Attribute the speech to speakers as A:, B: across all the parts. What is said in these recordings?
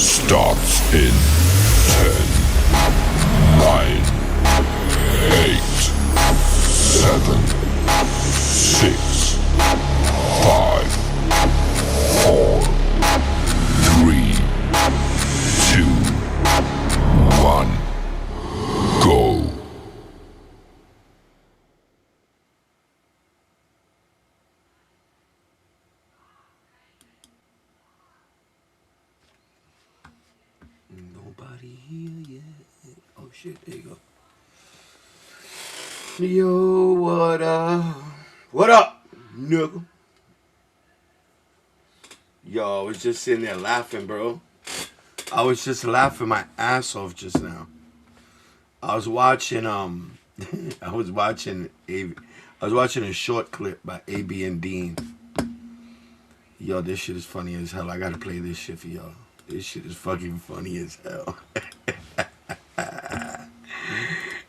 A: starts in 10, 9, 8, 7, 6, 5, 4, 3, 2, 1, go.
B: Nobody here yet. Oh shit, there you go. Yo, what up? What up, nigga? Yo, I was just sitting there laughing, bro. I was just laughing my ass off just now. I was watching I was watching a short clip by AB and Dean. Yo, this shit is funny as hell. I gotta play this shit for y'all. This shit is fucking funny as hell.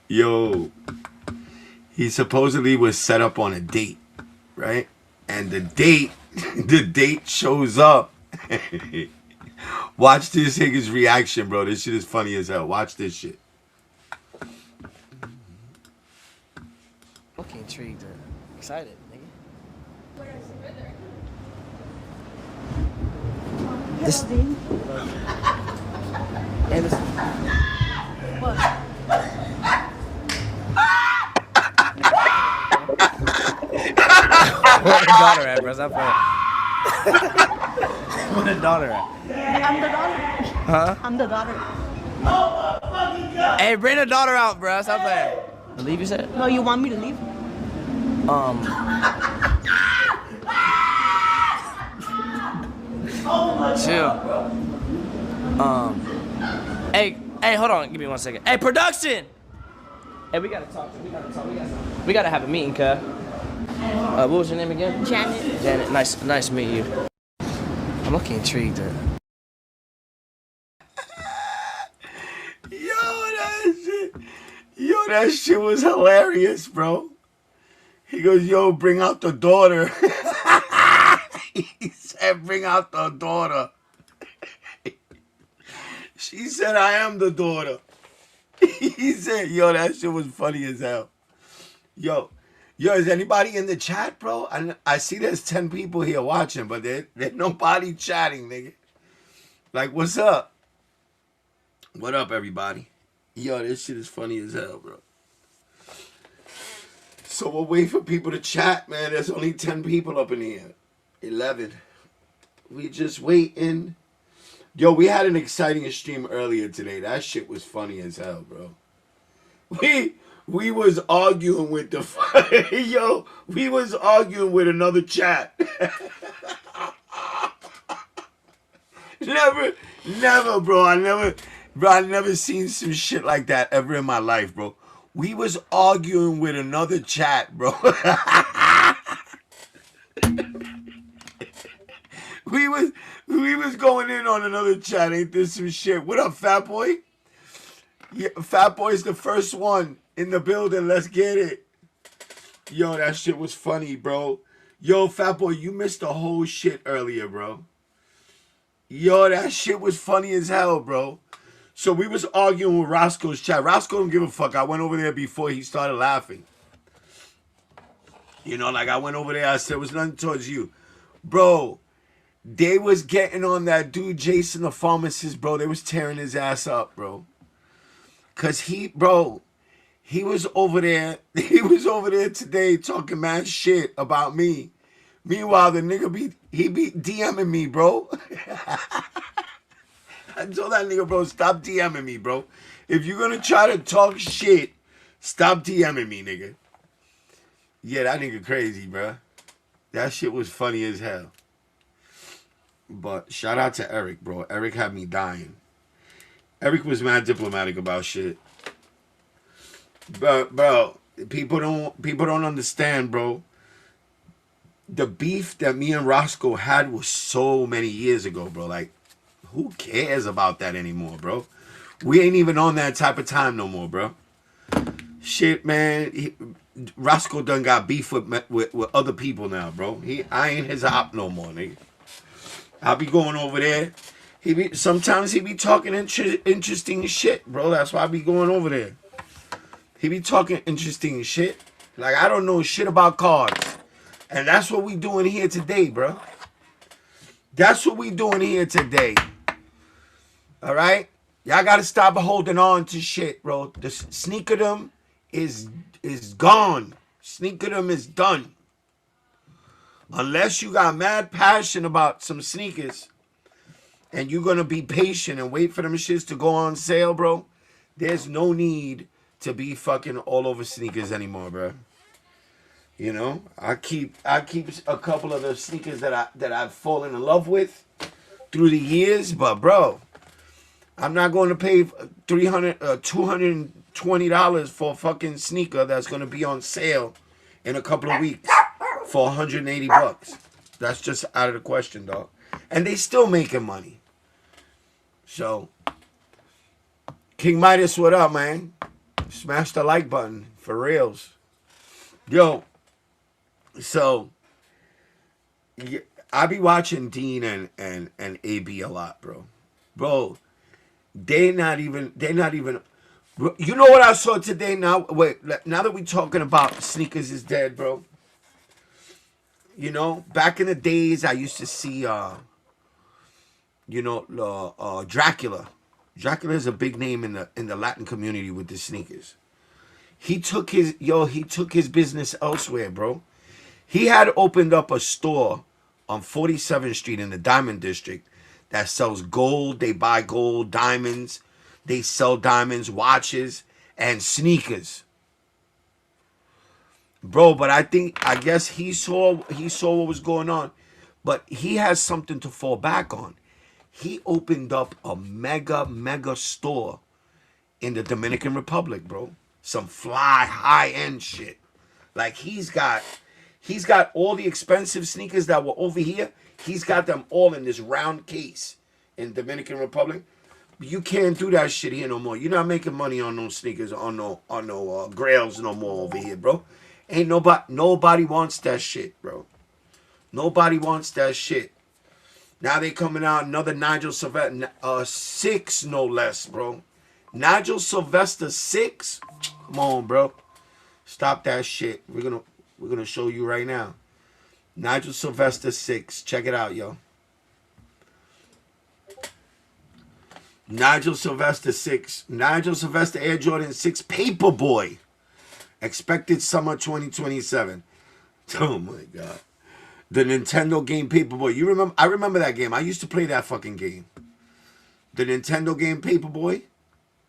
B: Yo, he supposedly was set up on a date, right? And the date shows up. Watch this nigga's reaction, bro. This shit is funny as hell. Watch this shit.
C: Okay, intrigued or excited, nigga. This. Hey, listen.
D: What?
C: Where the daughter at, bro? Stop playing. Where the daughter at?
D: I'm the daughter.
C: Huh?
D: I'm the daughter.
C: Hey, bring the daughter out, bro. Stop playing. Leave, you said?
D: No, you want me to leave?
C: Chill. Hey, hold on. Give me 1 second. Hey, production! Hey, we gotta talk. We gotta have a meeting, cuz. What was your name again?
D: Janet.
C: Janet. Nice to meet you. I'm looking intrigued.
B: Yo, that shit was hilarious, bro. He goes, yo, bring out the daughter. He said, bring out the daughter. She said, I am the daughter. He said, yo, that shit was funny as hell. Yo, is anybody in the chat, bro? I see there's 10 people here watching, but there's nobody chatting, nigga. Like, what's up? What up, everybody? Yo, this shit is funny as hell, bro. So we'll wait for people to chat, man. There's only 10 people up in here. 11. We just waiting. Yo, we had an exciting stream earlier today. That shit was funny as hell, bro. We was arguing with the yo, we was arguing with another chat. Never, bro. I never seen some shit like that ever in my life, bro. We was arguing with another chat, bro. We was going in on another chat. Ain't this some shit? What up, Fat Boy? Yeah, Fat Boy's the first one in the building. Let's get it. Yo, that shit was funny, bro. Yo, Fat Boy, you missed the whole shit earlier, bro. Yo, that shit was funny as hell, bro. So we was arguing with Roscoe's chat. Roscoe don't give a fuck. I went over there before he started laughing. You know, like I went over there. I said, it was nothing towards you. Bro, they was getting on that dude, Jason the pharmacist, bro. They was tearing his ass up, bro. Cause he was over there. He was over there today talking mad shit about me. Meanwhile, the nigga be DMing me, bro. I told that nigga, bro, stop DMing me, bro. If you're gonna try to talk shit, stop DMing me, nigga. Yeah, that nigga crazy, bro. That shit was funny as hell. But shout out to Eric, bro. Eric had me dying. Eric was mad diplomatic about shit. But bro, people don't understand, bro. The beef that me and Roscoe had was so many years ago, bro. Like, who cares about that anymore, bro? We ain't even on that type of time no more, bro. Shit, man. Roscoe done got beef with other people now, bro. I ain't his op no more, nigga. I'll be going over there Sometimes he be talking interesting shit, bro. That's why I be going over there. He be talking interesting shit. Like, I don't know shit about cards. And that's what we doing here today, bro. That's what we doing here today. All right? Y'all got to stop holding on to shit, bro. The sneakerdom is gone. Sneakerdom is done. Unless you got mad passion about some sneakers and you're going to be patient and wait for them shits to go on sale, bro, there's no need to be fucking all over sneakers anymore, bro. You know, I keep a couple of the sneakers that I've fallen in love with through the years, but bro, I'm not going to pay $220 for a fucking sneaker that's going to be on sale in a couple of weeks for $180. That's just out of the question, dog. And they still making money. So, King Midas, what up, man? Smash the like button for reals. Yo, so I be watching Dean and AB a lot, bro. Bro, they're not even. You know what I saw today? Now that we talking about sneakers is dead, bro. You know, back in the days, I used to see, Dracula. Dracula is a big name in the Latin community with the sneakers. He took his business elsewhere, bro. He had opened up a store on 47th Street in the Diamond District that sells gold. They buy gold, diamonds. They sell diamonds, watches, and sneakers. Bro, but I guess he saw what was going on. But he has something to fall back on. He opened up a mega store in the Dominican Republic, bro. Some fly high-end shit. Like he's got all the expensive sneakers that were over here. He's got them all in this round case in Dominican Republic. You can't do that shit here no more. You're not making money on no sneakers, on no grails no more over here, bro. Ain't nobody wants that shit, bro. Nobody wants that shit. Now they coming out another Nigel Sylvester 6, no less, bro. Nigel Sylvester 6. Come on, bro. Stop that shit. We're gonna show you right now. Nigel Sylvester 6. Check it out, yo. Nigel Sylvester 6. Nigel Sylvester Air Jordan 6 Paperboy. Expected summer 2027. Oh my god. The Nintendo game Paperboy. I remember that game. I used to play that fucking game. The Nintendo game Paperboy.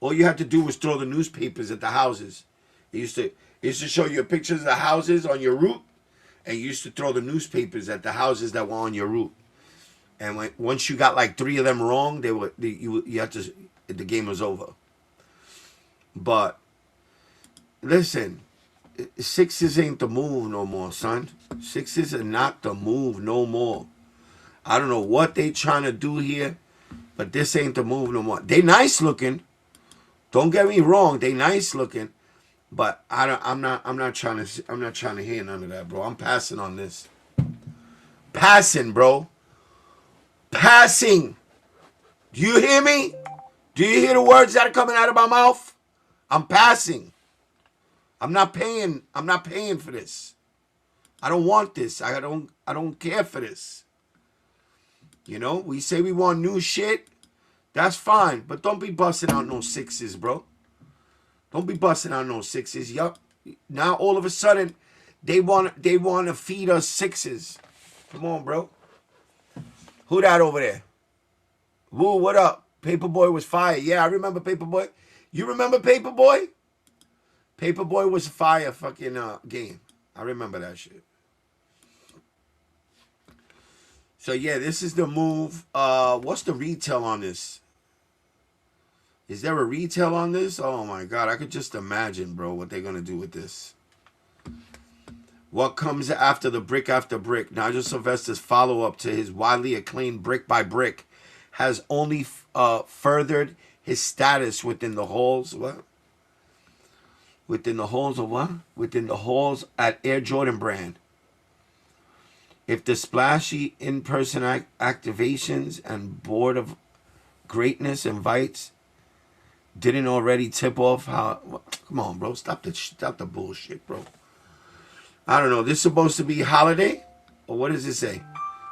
B: All you had to do was throw the newspapers at the houses. It used to show you pictures of the houses on your route, and you used to throw the newspapers at the houses that were on your route. And once you got like 3 of them wrong, the game was over. But listen, 6s ain't the move no more, son. 6s are not the move no more. I don't know what they trying to do here, but this ain't the move no more. They nice looking. Don't get me wrong, they nice looking, but I'm not trying to hear none of that, bro. I'm passing on this. Passing, bro. Passing. Do you hear me? Do you hear the words that are coming out of my mouth? I'm passing. I'm not paying for this. I don't want this. I don't care for this. You know, we say we want new shit. That's fine, but don't be busting out no 6s, bro. Don't be busting out no 6s. Yup. Now all of a sudden they want to feed us 6s. Come on, bro. Who that over there? Woo, what up? Paperboy was fire. Yeah, I remember Paperboy. You remember Paperboy? Paperboy was a fire fucking game. I remember that shit. So yeah, this is the move. What's the retail on this? Is there a retail on this? Oh my god, I could just imagine, bro, what they're gonna do with this. What comes after the brick after brick? Nigel Sylvester's follow-up to his widely acclaimed Brick by Brick has only furthered his status within the halls. What? Within the halls of what? Within the halls at Air Jordan brand. If the splashy in-person activations and board of greatness invites didn't already tip off how... Come on, bro. Stop the bullshit, bro. I don't know. This is supposed to be holiday? Or what does it say?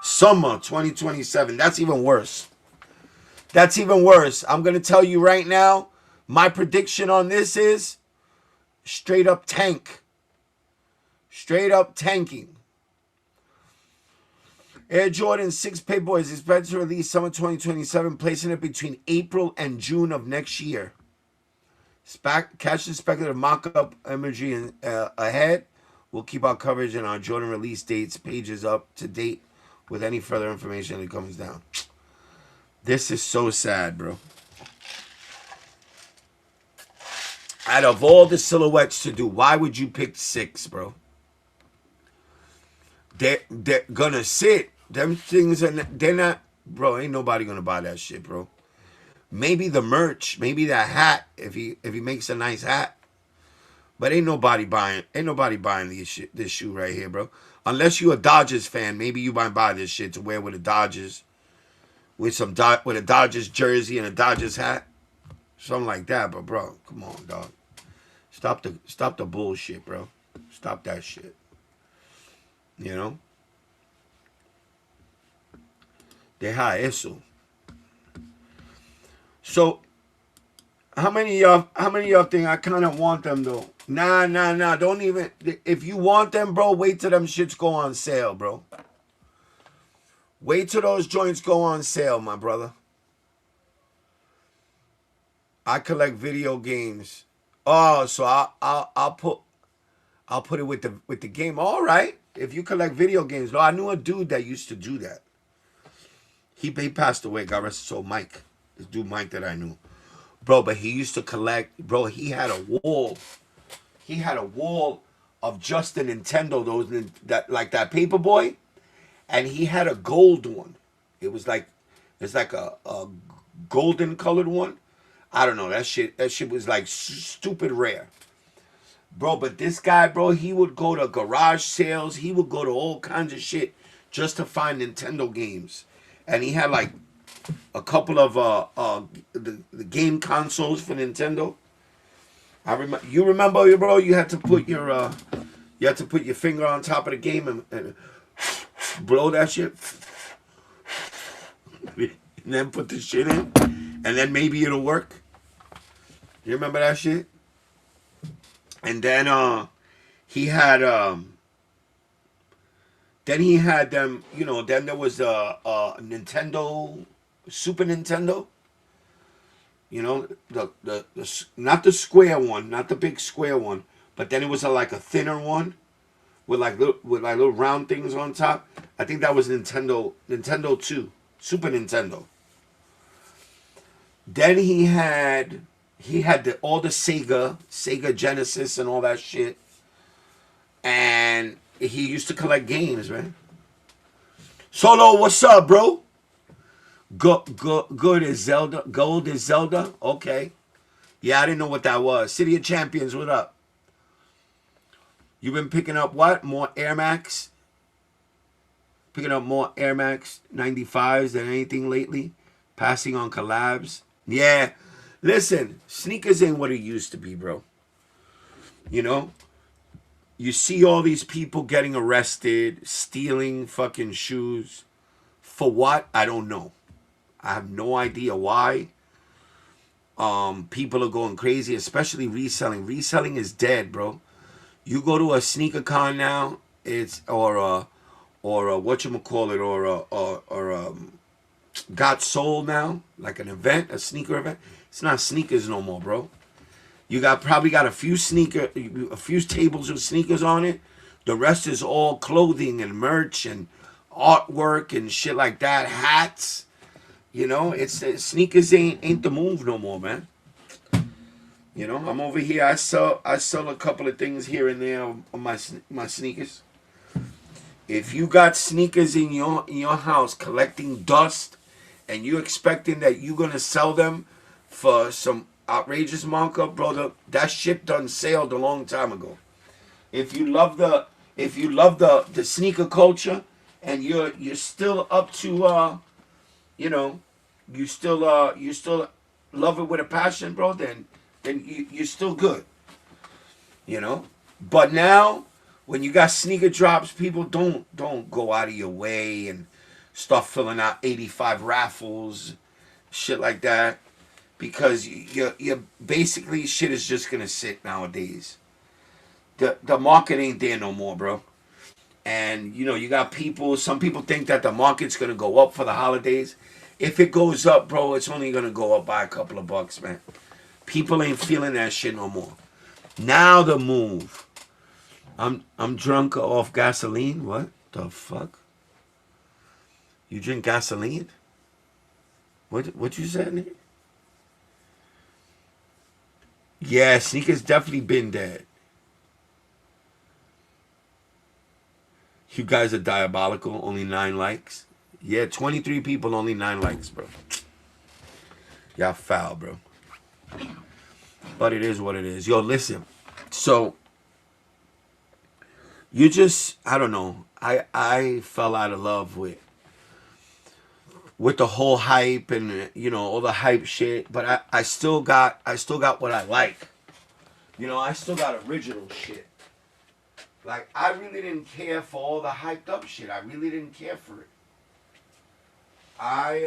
B: Summer 2027. That's even worse. That's even worse. I'm going to tell you right now, my prediction on this is straight up tank. Straight up tanking. Air Jordan 6 Paperboy is expected to release summer 2027, placing it between April and June of next year. Catch the speculative mock-up imagery ahead. We'll keep our coverage and our Jordan release dates pages up to date with any further information that comes down. This is so sad, bro. Out of all the silhouettes to do, why would you pick 6, bro? They're gonna sit. Them things are they're not, bro. Ain't nobody gonna buy that shit, bro. Maybe the merch, maybe that hat, if he makes a nice hat. But ain't nobody buying this shoe right here, bro. Unless you a Dodgers fan, maybe you might buy this shit to wear with the Dodgers, with a Dodgers jersey and a Dodgers hat, something like that. But bro, come on, dog. Stop the bullshit, bro. Stop that shit. You know. Deja eso. So, how many of y'all think I kind of want them though? Nah. Don't even. If you want them, bro, wait till them shits go on sale, bro. Wait till those joints go on sale, my brother. I collect video games. Oh, so I'll put it with the game. All right. If you collect video games, though, I knew a dude that used to do that. He passed away. God rest his soul, Mike. This dude Mike that I knew. Bro, but he used to collect, bro, he had a wall. He had a wall of just the Nintendo, like that Paperboy. And he had a gold one. It's like a golden colored one. I don't know. That shit was like stupid rare. Bro, but this guy, bro, he would go to garage sales. He would go to all kinds of shit just to find Nintendo games. And he had like a couple of the game consoles for Nintendo. You remember, bro? You had to put your finger on top of the game and blow that shit, and then put the shit in, and then maybe it'll work. You remember that shit? And then he had them, you know, then there was a Nintendo, Super Nintendo. You know, the not the square one, not the big square one, but then it was like a thinner one with like little round things on top. I think that was Nintendo 2, Super Nintendo. Then he had all the Sega Genesis and all that shit. And he used to collect games, man. Solo, what's up, bro? Good is Zelda. Gold is Zelda. Okay. Yeah, I didn't know what that was. City of Champions, what up? You've been picking up what? More Air Max? Picking up more Air Max 95s than anything lately? Passing on collabs? Yeah. Listen, sneakers ain't what it used to be, bro. You know? You see all these people getting arrested, stealing fucking shoes. For what? I don't know. I have no idea why. People are going crazy, especially reselling. Reselling is dead, bro. You go to a sneaker con now, it's or whatchamacallit, or Got Sold now, like an event, a sneaker event. It's not sneakers no more, bro. You probably got a few tables with sneakers on it. The rest is all clothing and merch and artwork and shit like that, hats. You know, sneakers ain't the move no more, man. You know, I'm over here. I sell a couple of things here and there on my sneakers. If you got sneakers in your house collecting dust, and you expecting that you're gonna sell them for some outrageous markup, brother, that shit done sailed a long time ago. If you love the sneaker culture, and you're still up to you know, you still love it with a passion, bro, then you're still good. You know? But now, when you got sneaker drops, people don't go out of your way and start filling out 85 raffles, shit like that, because you basically shit is just gonna sit nowadays. The market ain't there no more, bro. And you know, you got people. Some people think that the market's gonna go up for the holidays. If it goes up, bro, it's only gonna go up by a couple of bucks, man. People ain't feeling that shit no more. Now the move. I'm drunk off gasoline. What the fuck? You drink gasoline? What you said, nigga? Yeah, sneakers definitely been dead. You guys are diabolical. Only 9 likes. Yeah, 23 people, only 9 likes, bro. Y'all foul, bro. But it is what it is. Yo, listen. So, you just, I don't know. I fell out of love with the whole hype and, you know, all the hype shit. But I still got what I like. You know, I still got original shit. Like, I really didn't care for all the hyped up shit. I really didn't care for it. I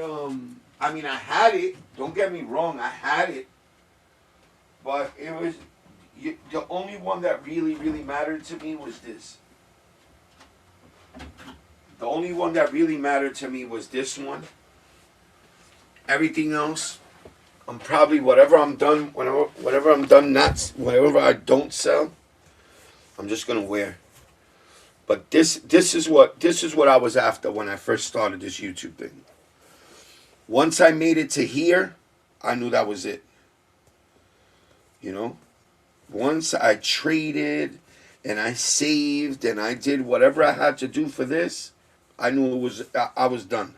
B: mean, I had it. Don't get me wrong, I had it. But it was, the only one that really, really mattered to me was this. The only one that really mattered to me was this one. Everything else, I'm probably, whatever I don't sell, I'm just gonna wear. But this is what I was after when I first started this YouTube thing. Once I made it to here, I knew that was it. You know? Once I traded and I saved and I did whatever I had to do for this, I knew I was done.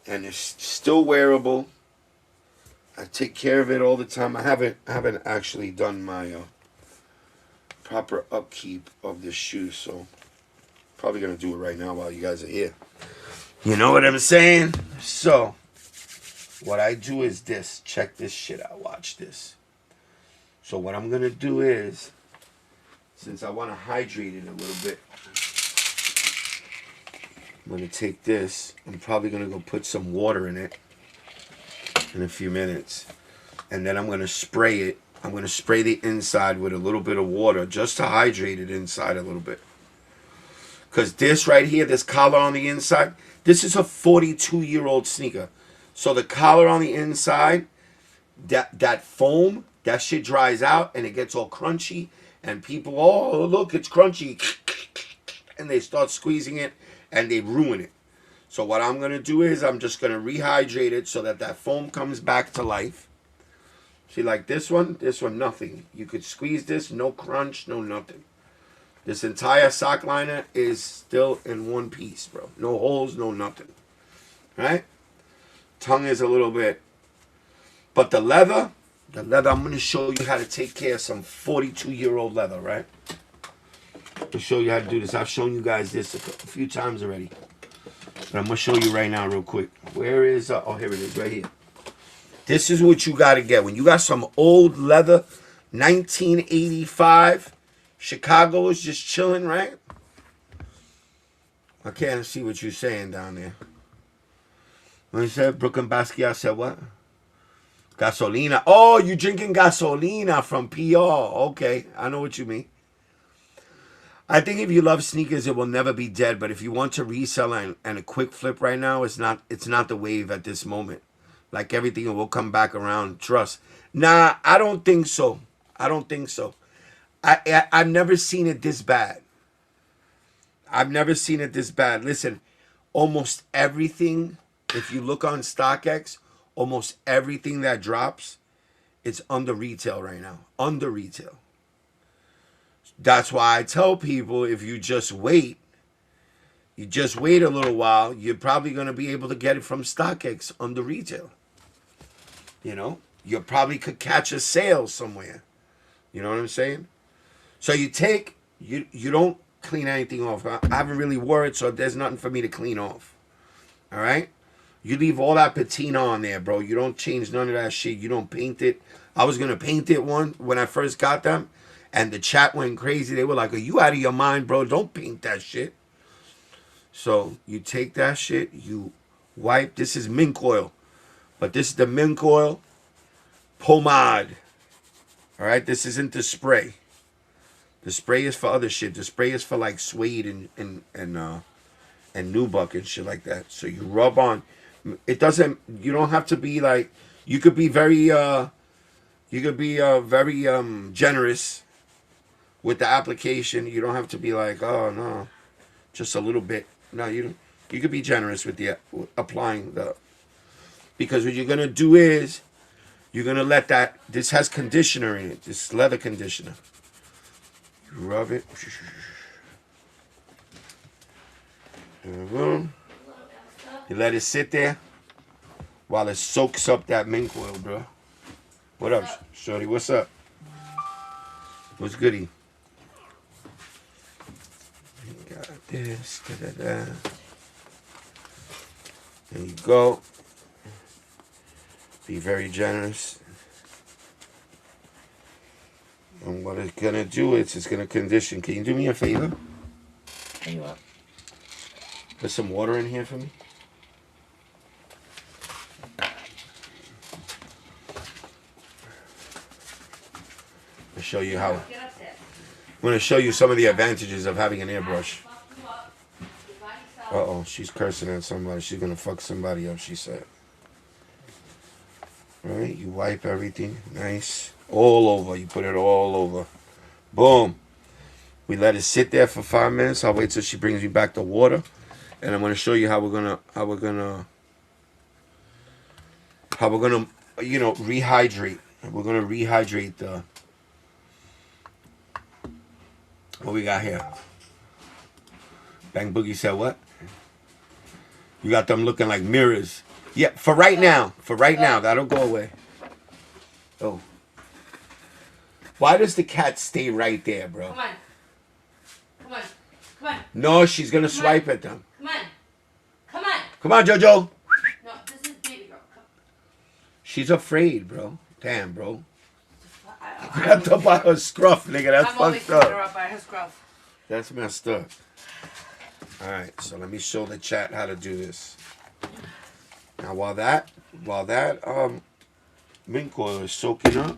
B: And it's still wearable. I take care of it all the time. I haven't actually done my proper upkeep of this shoe, so probably gonna do it right now while you guys are here. You know what I'm saying? So what I do is this. Check this shit out. Watch this. So what I'm gonna do is, since I want to hydrate it a little bit, I'm gonna take this. I'm probably gonna go put some water in it in a few minutes, and then I'm gonna spray it. I'm going to spray the inside with a little bit of water just to hydrate it inside a little bit. Because this right here, this collar on the inside, this is a 42-year-old sneaker. So the collar on the inside, that foam, that shit dries out and it gets all crunchy. And people, oh, look, it's crunchy. And they start squeezing it and they ruin it. So what I'm going to do is I'm just going to rehydrate it so that foam comes back to life. See, like this one, nothing. You could squeeze this, no crunch, no nothing. This entire sock liner is still in one piece, bro. No holes, no nothing. Right? Tongue is a little bit. But the leather, I'm going to show you how to take care of some 42-year-old leather, right? I'll show you how to do this. I've shown you guys this a few times already. But I'm going to show you right now real quick. Where is, oh, here it is, right here. This is what you got to get. When you got some old leather, 1985, Chicago is just chilling, right? I can't see what you're saying down there. When you said Brooklyn Basquiat said what? Gasolina. Oh, you drinking gasolina from PR. Okay, I know what you mean. I think if you love sneakers, it will never be dead. But if you want to resell and a quick flip right now, it's not the wave at this moment. Like everything will come back around. Trust. Nah, I don't think so. I've never seen it this bad. Listen, almost everything, if you look on StockX, almost everything that drops, it's under retail right now. Under retail. That's why I tell people, if you just wait a little while, you're probably going to be able to get it from StockX under retail. You know, you probably could catch a sale somewhere. You know what I'm saying? So you don't clean anything off. I haven't really worried, so there's nothing for me to clean off. All right? You leave all that patina on there, bro. You don't change none of that shit. You don't paint it. I was gonna paint it when I first got them, and the chat went crazy. They were like, "Are you out of your mind, bro? Don't paint that shit." So you take that shit, you wipe. This is mink oil, but this is the mink oil pomade. All right, this isn't the spray. The spray is for other shit. The spray is for like suede and nubuck and shit like that. So you rub on. It doesn't. You don't have to be like. You could be very. You could be very generous with the application. You don't have to be like, oh no, just a little bit. No, you could be generous with the applying the. Because what you're gonna do is, you're gonna let that. This has conditioner in it. This leather conditioner. You rub it. You let it sit there while it soaks up that mink oil, bro. What up, shorty? What's up? What's goody? Got this. Da-da-da. There you go. Be very generous. And what it's gonna do is it's gonna condition. Can you do me a favor?
C: Hey, you up?
B: Put some water in here for me. I'll show you how. I'm gonna show you some of the advantages of having an airbrush. Uh-oh, she's cursing at somebody. She's gonna fuck somebody up, she said. Right, you wipe everything nice. All over. You put it all over. Boom. We let it sit there for 5 minutes. I'll wait till she brings me back the water. And I'm gonna show you how we're gonna you know, rehydrate. We're gonna rehydrate the what we got here. Bang Boogie said what? You got them looking like mirrors. Yeah, for right now. For right now. That'll go away. Oh. Why does the cat stay right there, bro?
E: Come on. Come on. Come on.
B: No, she's going to swipe at them.
E: Come on. Come on.
B: Come on, Jojo.
E: No, this is baby girl. Come.
B: She's afraid, bro. Damn, bro. Grabbed up by her scruff, nigga. That's
E: I'm always
B: fucked
E: picking her
B: up.
E: up by her scruff.
B: That's messed up. Alright, so let me show the chat how to do this. Now while that mink oil is soaking up,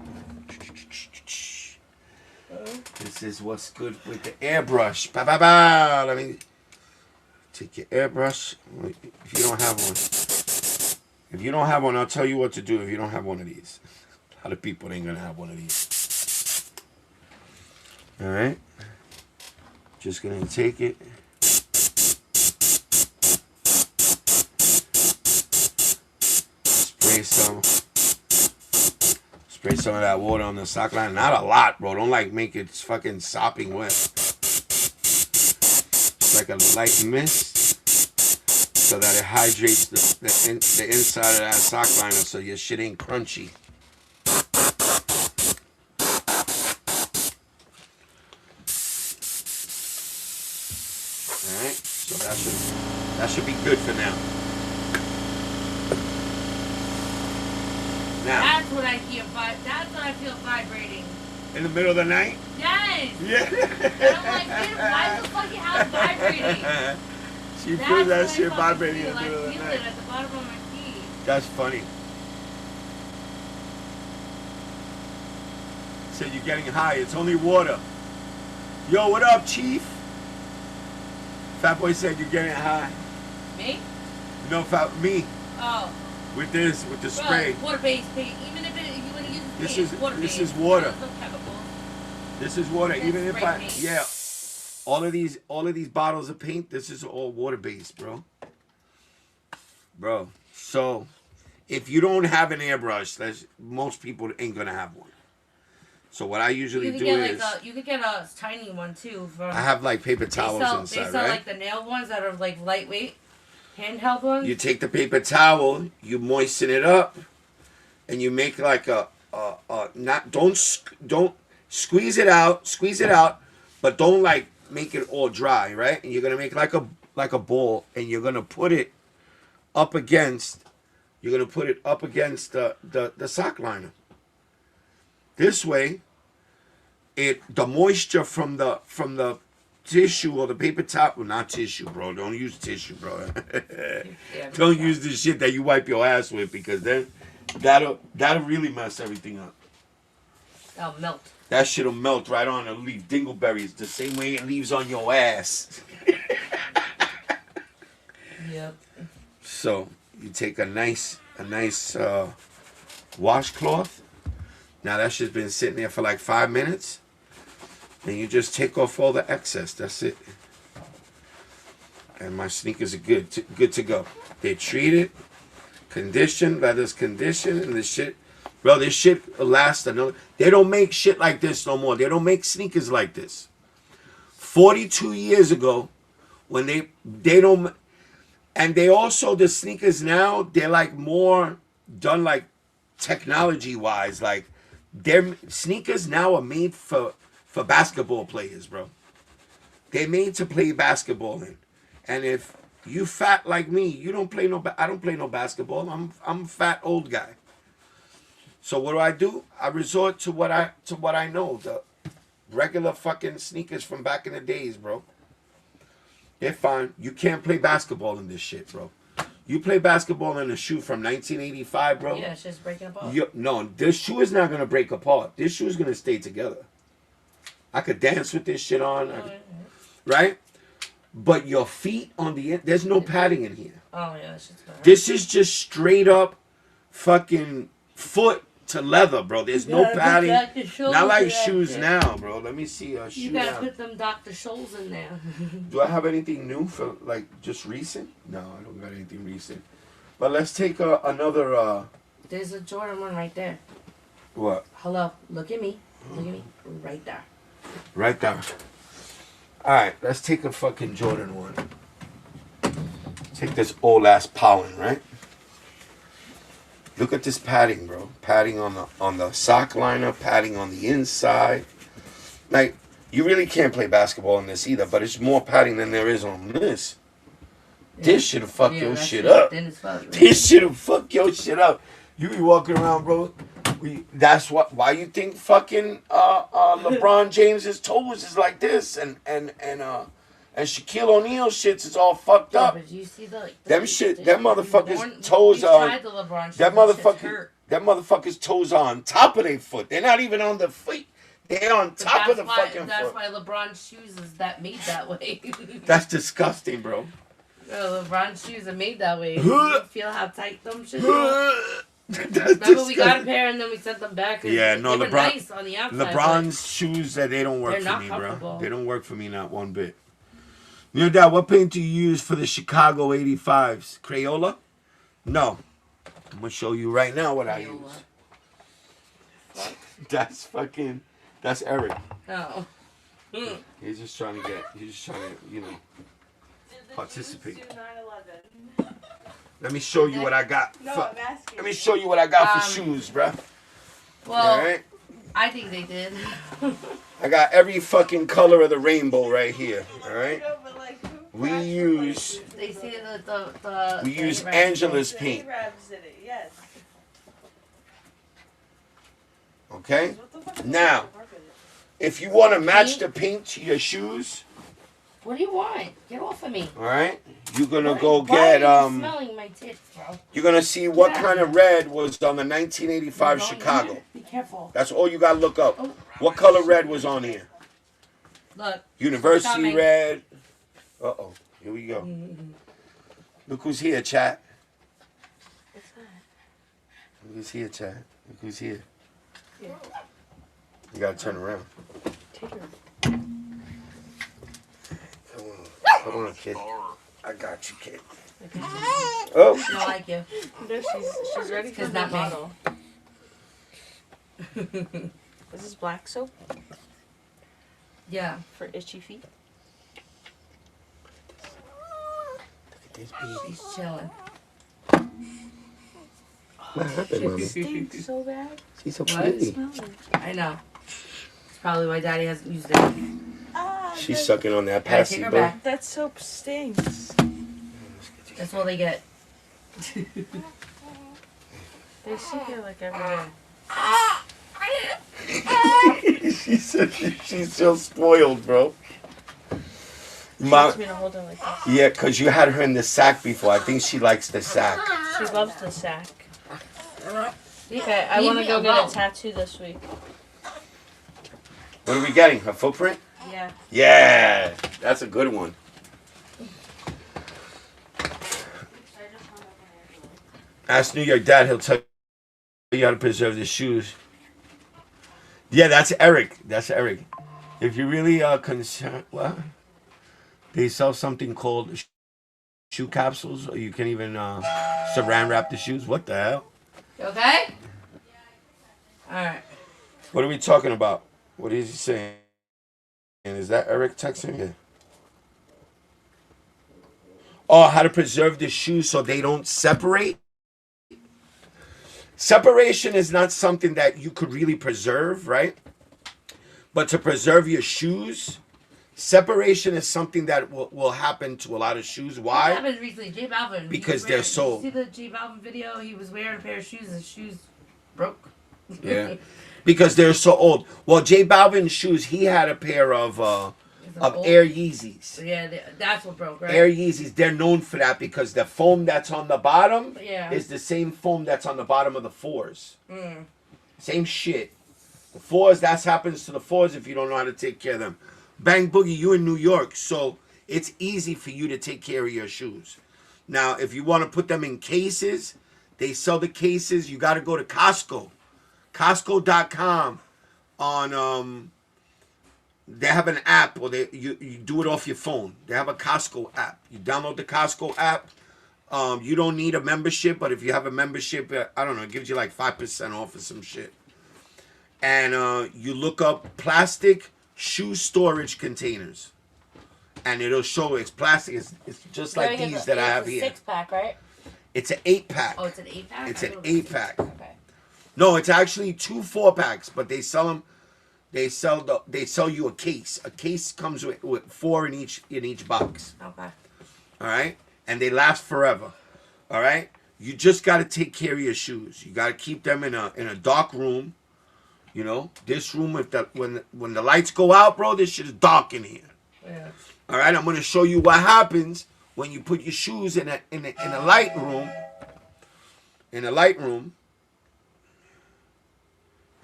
B: this is what's good with the airbrush. Ba ba ba. Let me take your airbrush. If you don't have one, I'll tell you what to do. If you don't have one of these, a lot of people ain't gonna have one of these. All right, just gonna take it. Spray some of that water on the sock line. Not a lot, bro. Don't like make it fucking sopping wet. It's like a light mist so that it hydrates the inside of that sock liner so your shit ain't crunchy. Alright, so that should be good for now. Now,
E: That's when I hear that's when I feel vibrating.
B: in the middle of the night?
E: Yes.
B: Yeah.
E: And I'm like, dude, why the fucking house vibrating?
B: She
E: That's
B: put that
E: when I
B: shit
E: fucking
B: vibrating in
E: feel
B: the middle of
E: I
B: the
E: feel
B: night.
E: it at the bottom of my feet.
B: That's funny. Said you're getting high. It's only water. Yo, what up, Chief? Fat Boy said you're getting high.
E: Me?
B: No, me.
E: Oh.
B: With the spray.
E: Bro, water-based paint. Even if you want to use paint,
B: This
E: it's
B: is
E: water-based.
B: water.
E: There's no chemicals.
B: This is water.
E: It's
B: Even if
E: spray
B: I
E: paint.
B: all of these bottles of paint, this is all water based, bro. Bro. So if you don't have an airbrush, most people ain't gonna have one. So what I usually do is
E: you could get a tiny one too. From
B: I have like paper towels
E: they
B: inside,
E: sell
B: right?
E: like the nail ones that are like lightweight, handheld ones.
B: You take the paper towel, you moisten it up, and you make like don't squeeze it out, but don't like make it all dry, right? And you're gonna make like a ball, and you're gonna put it up against. You're gonna put it up against the sock liner. This way, the moisture from the tissue or the paper towel, well, not tissue, bro. Don't use tissue, bro. Don't use the shit that you wipe your ass with, because then that'll really mess everything up.
E: That'll melt.
B: That shit'll melt right on and leave dingleberries the same way it leaves on your ass.
E: Yep.
B: So you take a nice washcloth. Now that shit's been sitting there for like 5 minutes. And you just take off all the excess. That's it. And my sneakers are good to go. They're treated, conditioned, leather's conditioned, and this shit. Bro, this shit will last another. They don't make shit like this no more. They don't make sneakers like this. 42 years ago, when they don't, and they also, the sneakers now, they're like more done like technology wise. Like their sneakers now are made for basketball players, bro. They're made to play basketball in. And if you fat like me, you don't play no. I don't play no basketball. I'm a fat old guy. So what do? I resort to what I know. The regular fucking sneakers from back in the days, bro. They're fine. You can't play basketball in this shit, bro. You play basketball in a shoe from 1985, bro.
E: Yeah, it's just breaking apart.
B: No, this shoe is not gonna break apart. This shoe is gonna stay together. I could dance with this shit on, right? But your feet on the end, there's no padding in here.
E: Oh yeah, that's just bad.
B: This is just straight up fucking foot to leather, bro. There's no padding. Not like shoes now, bro. Let me see a shoe.
E: You gotta put them Dr. Scholl's in there.
B: Do I have anything new for like just recent? No, I don't got anything recent. But let's take another.
E: There's a Jordan one right there.
B: What?
E: Hello, look at me. Look at me. Right there.
B: Right there. All right, let's take a fucking Jordan one. Take this old ass pollen, right? Look at this padding, bro. Padding on the sock liner, padding on the inside. Like, you really can't play basketball in this either, but it's more padding than there is on this. Yeah. This shit'll fuck your shit up. This shit'll fuck your shit up. You be walking around, bro. That's why you think fucking LeBron James's toes is like this, and Shaquille O'Neal shits is all fucked up.
E: But you see them
B: motherfuckers' toes are. That motherfucker's toes are on top of their foot. They're not even on the feet. They're on top of the fucking foot.
E: That's why LeBron's shoes is made that way.
B: That's disgusting, bro.
E: LeBron's shoes are made that way. You feel how tight them shoes are? Remember, we got a pair and then we sent them back.
B: Yeah, no,
E: they were nice on the outside.
B: LeBron's shoes they don't work for me,
E: bro.
B: They don't work for me, not one bit. You know, Dad, what paint do you use for the Chicago 85s? Crayola? No. I'm gonna show you right now what I use. That's Eric.
E: Oh.
B: He's just trying to, you know, participate. Let me show you what I got. Let me show you what I got for shoes, bruh.
E: Well,
B: right?
E: I think they did.
B: I got every fucking color of the rainbow right here. All right. We use.
E: They see
B: we use Angela's paint. Okay. Now, if you want to match the paint to your shoes.
E: What do you want? Get off of me.
B: All right. You're gonna go get
E: smelling my tits, bro.
B: You're gonna see what kind of red was on the 1985 Chicago.
E: Be careful.
B: That's all you gotta look up. What color red was on here?
E: Look.
B: University red. Uh-oh. Here we go. Look who's here, chat. Look who's here, chat. Look who's here. Yeah. You gotta turn around.
D: Take her.
B: Come on, kid. I got you, kid.
E: Okay.
B: Oh.
E: She don't like you.
D: No, she's ready for
E: that
D: the bottle. Is this black soap?
E: Yeah.
D: For itchy feet?
B: Look at this baby.
E: She's chilling.
B: What happened, Mommy?
D: It stinks so bad.
B: She's so pretty.
E: I know. It's probably why Daddy hasn't used it.
B: She's sucking on that
E: Take
B: passy,
E: her
B: bro.
E: back.
D: That soap stinks.
E: That's all they get.
D: They sit here like every day.
B: She said she's so spoiled, bro.
D: She wants me to hold her like this.
B: Yeah, because you had her in the sack before. I think she likes the sack.
D: She loves the sack. Okay, I want to go get a tattoo this week.
B: What are we getting? Her footprint?
D: Yeah.
B: Yeah, that's a good one. Ask New York Dad, he'll tell you how to preserve the shoes. Yeah, that's Eric. That's Eric. If you really are concerned, what? They sell something called shoe capsules, or you can even saran wrap the shoes. What the hell?
E: You okay? Alright.
B: What are we talking about? What is he saying? And is that Eric texting me? Oh, how to preserve the shoes so they don't separate? Separation is not something that you could really preserve, right? But to preserve your shoes, separation is something that will happen to a lot of shoes. Why?
E: What happened recently? J Balvin.
B: Because they're so...
E: Did you see the J Balvin video? He was wearing a pair of shoes and his shoes broke.
B: Yeah. Because they're so old. Well, J Balvin's shoes, he had a pair of Air Yeezys.
E: Yeah, that's what broke, right?
B: Air Yeezys, they're known for that because the foam that's on the bottom is the same foam that's on the bottom of the fours. Same shit. The fours, that happens to the fours if you don't know how to take care of them. Bang Boogie, you in New York, so it's easy for you to take care of your shoes. Now, if you want to put them in cases, they sell the cases. You got to go to Costco. Costco.com on they have an app, or you do it off your phone. They have a Costco app. You download the Costco app. You don't need a membership, but if you have a membership, I don't know, it gives you like 5% off or some shit. And you look up plastic shoe storage containers, and it'll show it's plastic. It's just like these that I have here.
D: It's a 6-pack, right?
B: It's an 8-pack.
E: Oh, it's an 8-pack?
B: It's an 8-pack.
E: Okay.
B: No, it's actually 2 4-packs, but they sell them. They sell you a case. A case comes with 4 in each box.
E: Okay.
B: All right, and they last forever. All right, you just got to take care of your shoes. You got to keep them in a dark room. You know, this room, when the lights go out, bro, this shit is dark in here.
E: Yeah.
B: All right, I'm gonna show you what happens when you put your shoes in a light room. In a light room.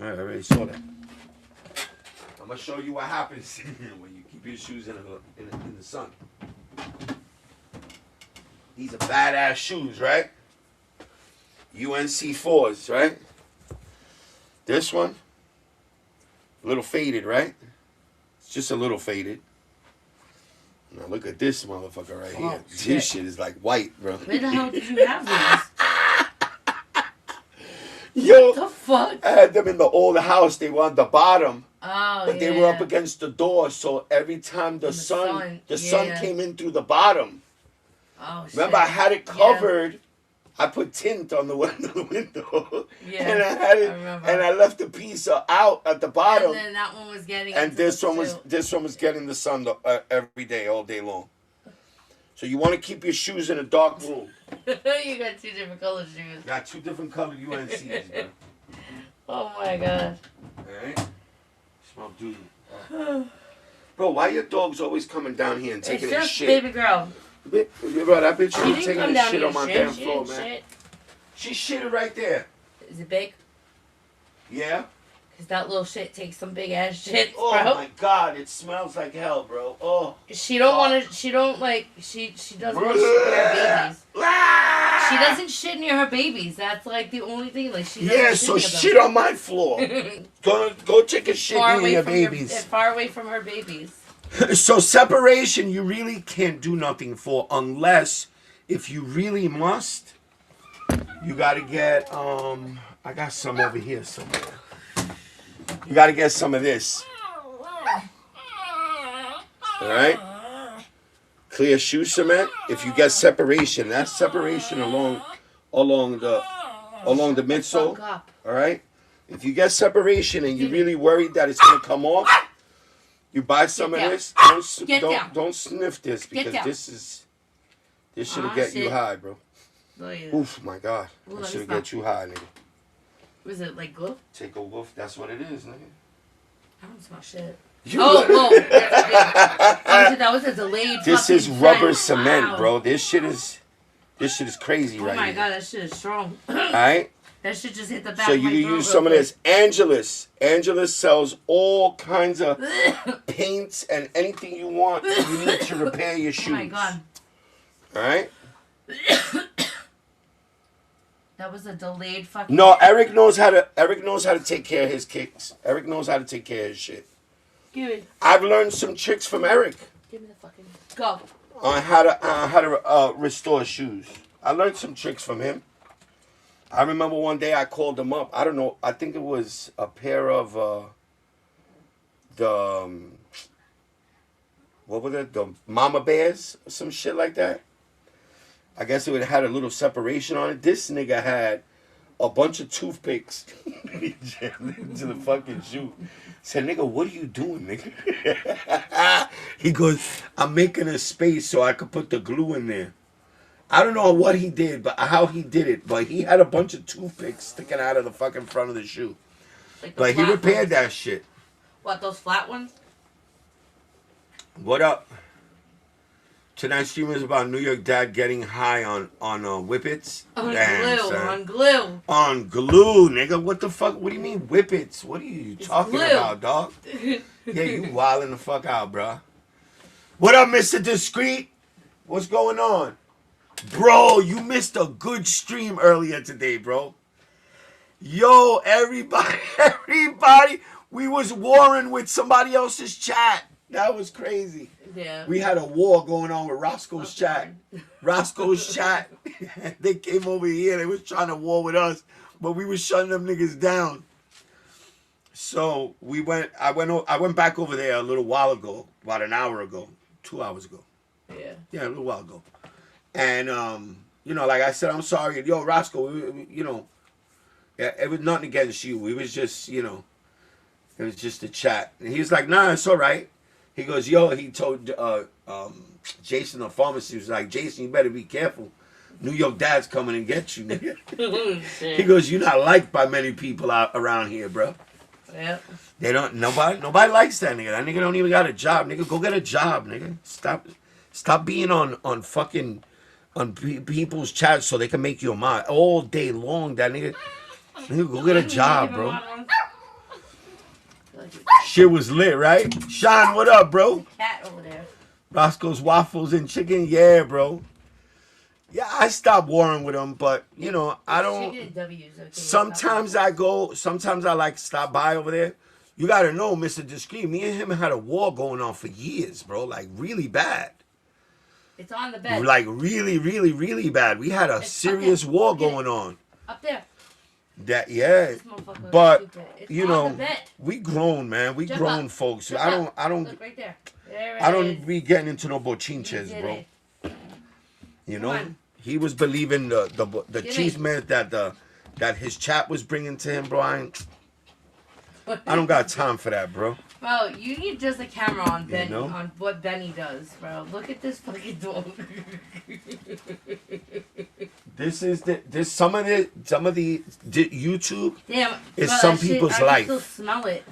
B: All right, I already saw that. I'm gonna show you what happens when you keep your shoes in the sun. These are badass shoes, right? UNC 4s, right? This one, a little faded, right? It's just a little faded. Now look at this motherfucker right here. This shit is like white, bro.
E: Where the hell did you have these?
B: Yo,
E: What the fuck?
B: I had them in the old house. They were on the bottom.
E: Oh,
B: But they were up against the door, so every time the sun came in through the bottom.
E: Oh, shit.
B: Remember, I had it covered. Yeah. I put tint on the window.
E: Yeah,
B: and I had it, and I left the piece out at the bottom.
E: And then that one was getting.
B: And this one was getting the sun every day, all day long. So you want to keep your shoes in a dark room.
E: You got 2 different color shoes.
B: Got 2 different colored UNCs, bro.
E: Oh my god.
B: Alright. Smell dude. Bro, why your dog's always coming down here and taking
E: it's
B: a
E: just
B: shit?
E: Baby girl.
B: Bro, that bitch
E: She
B: was
E: didn't
B: taking
E: come
B: a
E: down
B: shit
E: here
B: on my
E: shit.
B: damn
E: She
B: floor,
E: didn't
B: man.
E: shit.
B: She shitted right there.
E: Is it big?
B: Yeah.
E: Cause that little shit takes some big ass shit,
B: Oh
E: bro.
B: my god, it smells like hell, bro. Oh.
E: She don't want to. She don't like. She doesn't want to shit near her babies. She doesn't shit near her babies. That's like the only thing. Like she.
B: Yeah, so shit on my floor. Go take a shit near your babies.
E: Far away from her babies.
B: So separation, you really can't do nothing for unless if you really must. You gotta get I got some over here somewhere. You gotta get some of this. Alright? Clear shoe cement. If you get separation, that's separation along the midsole. Alright? If you get separation and you're really worried that it's gonna come off, you buy some of this. Don't sniff this because this shit'll get you high, bro.
E: Oh, yeah.
B: Oof, my God.
E: Ooh,
B: That
E: let me
B: should
E: smell.
B: get you high, nigga.
E: Was it like glue?
B: Take a woof. That's what it is, nigga.
E: I don't smell shit.
B: You
E: Oh, that was a delayed.
B: This
E: fucking
B: is rubber
E: scent.
B: cement,
E: Wow.
B: bro. This shit is crazy
E: Oh
B: right
E: my
B: here.
E: God, that shit is strong.
B: Alright?
E: That shit just hit the back
B: So
E: of
B: you
E: my
B: can
E: throat
B: use
E: real
B: some of
E: quick.
B: this. Angelus. Angelus sells all kinds of paints and anything you want you need to repair your shoes.
E: Oh my God.
B: Alright?
E: That was a delayed fucking.
B: No, Eric knows how to take care of his kicks. Eric knows how to take care of his shit.
E: Give me.
B: I've learned some tricks from Eric
E: Give me the fucking. Go.
B: on how to restore shoes. I learned some tricks from him. I remember one day I called him up. I don't know. I think it was a pair of what was it? The Mama Bears or some shit like that. I guess it would have had a little separation on it. This nigga had a bunch of toothpicks into the fucking shoe. Said, nigga, what are you doing, nigga? He goes, I'm making a space so I could put the glue in there. I don't know what he did, but how he did it. But he had a bunch of toothpicks sticking out of the fucking front of the shoe.
E: Like the
B: But he
E: flat
B: repaired
E: ones.
B: that shit.
E: What, those flat ones?
B: What up? Tonight's stream is about New York dad getting high on whippets.
E: On
B: Damn,
E: glue.
B: son.
E: On glue.
B: On glue, nigga. What the fuck? What do you mean whippets? What are you
E: It's
B: talking
E: glue.
B: about, dog? Yeah, you wilding the fuck out, bro. What up, Mr. Discreet? What's going on? Bro, you missed a good stream earlier today, bro. Yo, everybody, we was warring with somebody else's chat. That was crazy.
E: Yeah.
B: We had a war going on with Roscoe's chat. Roscoe's chat. They came over here. They was trying to war with us, but we was shutting them niggas down. So I went back over there a little while ago, about an hour ago, 2 hours ago.
E: Yeah.
B: Yeah, a little while ago. And you know, like I said, I'm sorry, yo, Roscoe. You know, it was nothing against you. It was just, you know, it was just a chat. And he was like, nah, it's all right. He goes, yo, he told Jason, the pharmacist, he was like, Jason, you better be careful. New York dad's coming and get you, nigga. He goes, you're not liked by many people out around here, bro.
E: Yeah.
B: They don't, nobody likes that nigga. That nigga don't even got a job, nigga. Go get a job, nigga. Stop being on fucking, on people's chats so they can make you a mod all day long, that nigga. Nigga, go get a job, bro. Shit was lit, right? Sean, what up, bro?
E: Cat over there.
B: Roscoe's Waffles and Chicken, yeah, bro. Yeah, I stopped warring with him, but, you know, I don't...
E: Chicken and W's, okay.
B: Sometimes I like to stop by over there. You gotta know, Mr. Discreet, me and him had a war going on for years, bro. Like, really bad.
E: It's on the bed.
B: Like, really, really, really bad. We had a
E: It's
B: serious
E: okay.
B: war
E: Get it.
B: going on.
E: Up there.
B: That, yeah.
E: This motherfucker is
B: But,
E: stupid. It's
B: you
E: on
B: know,
E: the bed.
B: we grown, man. We
E: Jump
B: grown
E: up.
B: folks.
E: Jump
B: I
E: up.
B: don't
E: Look right there. There it
B: I don't
E: is.
B: be getting into no
E: You
B: bochinches,
E: did
B: bro.
E: it.
B: You
E: Come
B: know,
E: on.
B: he was believing the
E: Get
B: cheese
E: it.
B: man that his chat was bringing to him, bro. I don't got time for that, bro.
E: Bro, you need just a camera on Benny,
B: know?
E: on what Benny does, bro. Look at this fucking dog.
B: This is some of the YouTube
E: Damn.
B: It's
E: bro,
B: some
E: that shit,
B: people's
E: I can
B: life.
E: still smell it.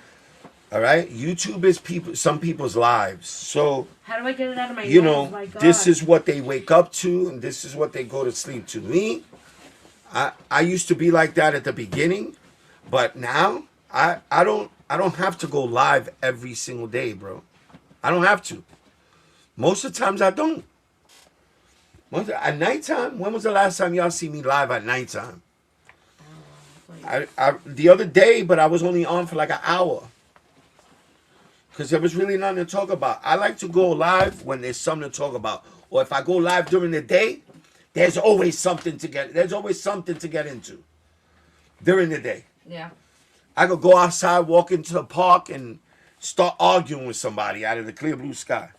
B: All right, YouTube is some people's lives. So
E: How do I get it out of my
B: you
E: nose?
B: know,
E: My God.
B: this is what they wake up to, and this is what they go to sleep to. Me, I used to be like that at the beginning, but now I don't have to go live every single day, bro. I don't have to. Most of the times I don't. At nighttime, when was the last time y'all see me live at nighttime? The other day, but I was only on for like an hour. Because there was really nothing to talk about. I like to go live when there's something to talk about. Or if I go live during the day, there's always something to get into during the day.
E: Yeah.
B: I could go outside, walk into the park, and start arguing with somebody out of the clear blue sky.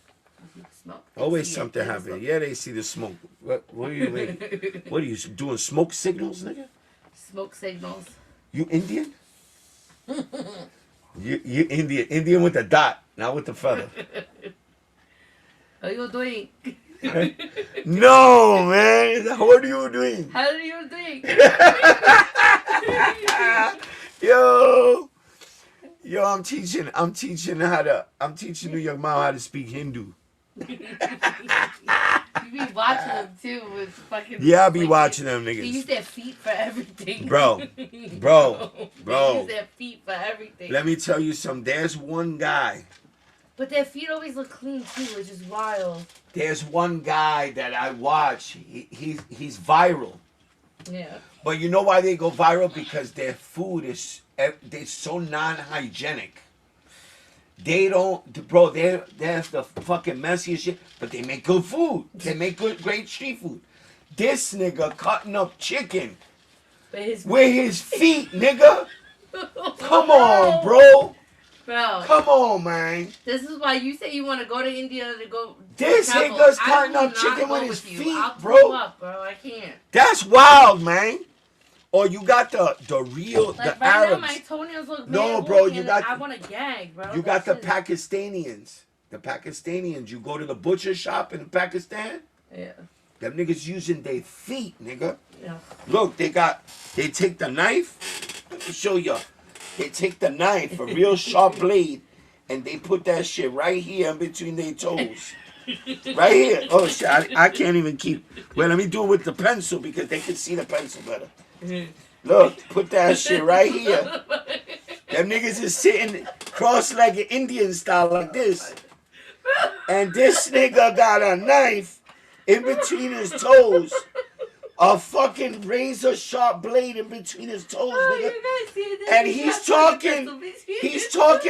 E: Smoke.
B: Always
E: See it.
B: something
E: There's
B: happening.
E: smoke.
B: Yeah, they see the smoke. What do you mean? What are you doing? Smoke signals, nigga?
E: Smoke signals.
B: You Indian? you Indian with the dot, not with the feather.
E: How you doing?
B: No, man. What are you doing?
E: How do you think?
B: Yo, I'm teaching New York Mom how to speak Hindu.
E: You be watching them too with fucking.
B: Yeah, I be watching them niggas.
E: They use their feet for everything.
B: Bro.
E: They use their feet for everything.
B: Let me tell you something. There's one guy.
E: But their feet always look clean too, which is wild.
B: There's one guy that I watch. He's viral.
E: Yeah.
B: But you know why they go viral? Because their food is they're so non-hygienic. They don't, bro. They're the fucking messiest shit. But they make good food. They make great street food. This nigga cutting up chicken with his feet, nigga. Come on, bro.
E: Bro.
B: Come on, man.
E: This is why you say you want to go to India to go.
B: This nigga's cutting up chicken with his feet,
E: I'll
B: bro.
E: Up, bro. I can't.
B: That's wild, man. Or you got the real,
E: like
B: the
E: right
B: Arabs.
E: Now my toenails look
B: No, bro, you got.
E: I want to gag, bro.
B: You got the Pakistanians. The Pakistanians. You go to the butcher shop in Pakistan.
E: Yeah.
B: Them niggas using their feet, nigga.
E: Yeah.
B: Look, they take the knife. Let me show you. They take the knife, a real sharp blade, and they put that shit right here in between their toes. Right here. Oh, shit. I can't even keep. Well, let me do it with the pencil because they can see the pencil better. Look, put that shit right here. Them niggas is sitting cross-legged Indian style like this. And this nigga got a knife in between his toes. A fucking razor sharp blade in between his toes, nigga. And he's talking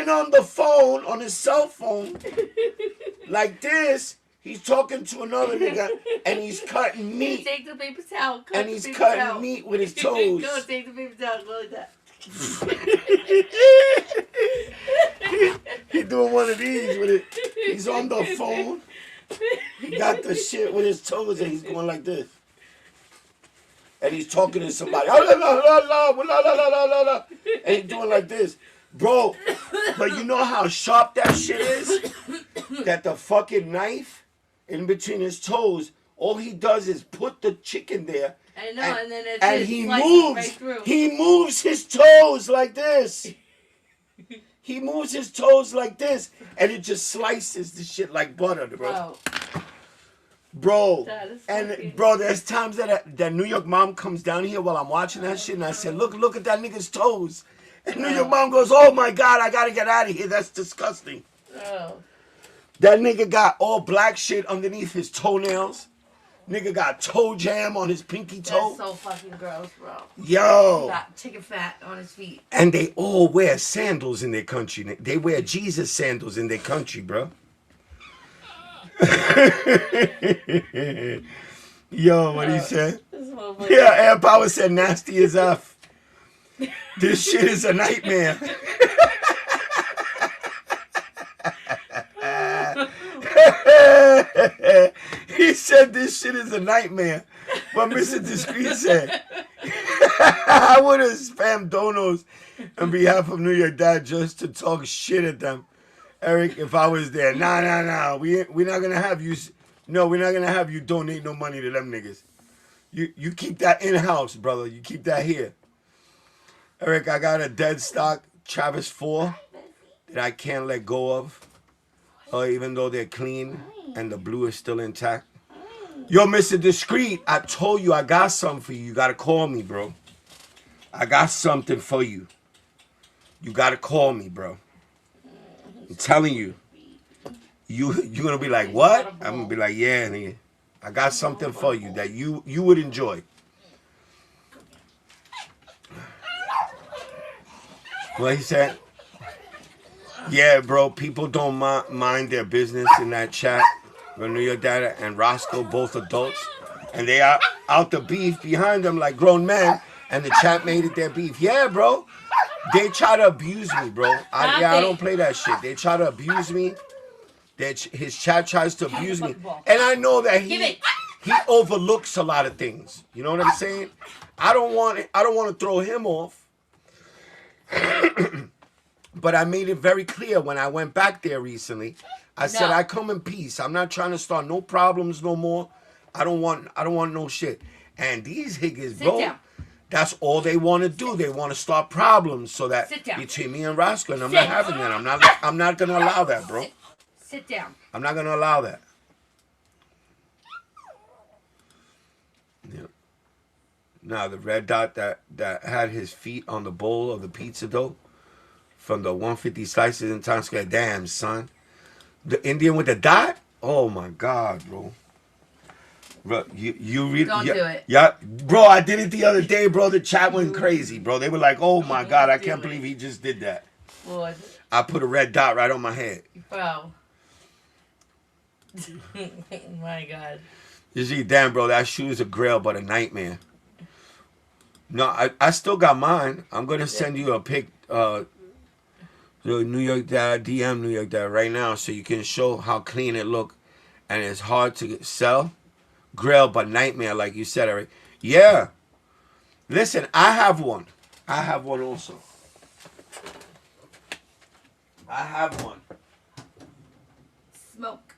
B: on the phone, on his cell phone, like this. He's talking to another nigga, and he's cutting meat.
E: Take the paper towel.
B: And he's cutting meat with his toes.
E: Go, take the paper towel. Go like that.
B: He doing one of these with it. He's on the phone. He got the shit with his toes, and he's going like this. And he's talking to somebody. And he's doing like this. Bro, but you know how sharp that shit is? That the fucking knife in between his toes, all he does is put the chicken there.
E: I know, and then it's
B: and he moves his toes like this. He moves his toes like this, and it just slices the shit like butter, bro. Bro, and bro, there's times that New York Mom comes down here while I'm watching that shit, and I said, look at that nigga's toes. And New York Mom goes, oh my God, I gotta get out of here. That's disgusting.
E: Oh.
B: That nigga got all black shit underneath his toenails. Nigga got toe jam on his pinky toe.
E: That's so fucking gross, bro.
B: Yo.
E: Got chicken fat on his feet.
B: And they all wear sandals in their country. They wear Jesus sandals in their country, bro. Yo, what he said? Yeah, Air Power said nasty as F. This shit is a nightmare. He said this shit is a nightmare. But Mr. Discreet said, I would have spammed donos on behalf of New York Dad just to talk shit at them. Eric, if I was there, nah. We're not gonna have you. No, we're not gonna have you donate no money to them niggas. You keep that in house, brother. You keep that here. Eric, I got a dead stock Travis 4 that I can't let go of, even though they're clean and the blue is still intact. Yo, Mr. Discreet, I told you I got something for you. You gotta call me, bro. I got something for you. You gotta call me, bro. I'm telling you. You're gonna be like, what? I'm gonna be like, yeah, nigga. I got something for you that you would enjoy. What he said? Yeah, bro, people don't mind their business in that chat. When New York Dad and Roscoe, both adults, and they are out the beef behind them like grown men, and the chat made it their beef. Yeah, bro. They try to abuse me, bro. I don't play that shit. They try to abuse me. His chat tries to abuse me. And I know that he overlooks a lot of things. You know what I'm saying? I don't want to throw him off. But I made it very clear when I went back there recently. I said I come in peace. I'm not trying to start no problems no more. I don't want no shit. And these higgers, bro,
E: down.
B: that's all they want to do. They want to start problems so that between me and Roscoe, and I'm not having that. I'm not gonna allow that, bro.
E: Sit down.
B: I'm not gonna allow that. Yeah. Now the red dot that had his feet on the bowl of the pizza dough from the 150 slices in Times Square. Damn, son. The Indian with the dot? Oh my God, bro. Bro, you really
E: Don't do it.
B: Yeah, bro, I did it the other day, bro. The chat went crazy, bro. They were like, "Oh my God, I can't believe he just did that."
E: What?
B: I put a red dot right on my head.
E: Bro. My God.
B: You see, damn, bro, that shoe is a grail, but a nightmare. No, I still got mine. I'm gonna send you a pic, the New York Dad, DM New York Dad right now, so you can show how clean it look, and it's hard to sell. Grail, but nightmare, like you said, Eric. Yeah. Listen, I have one. I have one also. I have one.
E: Smoke.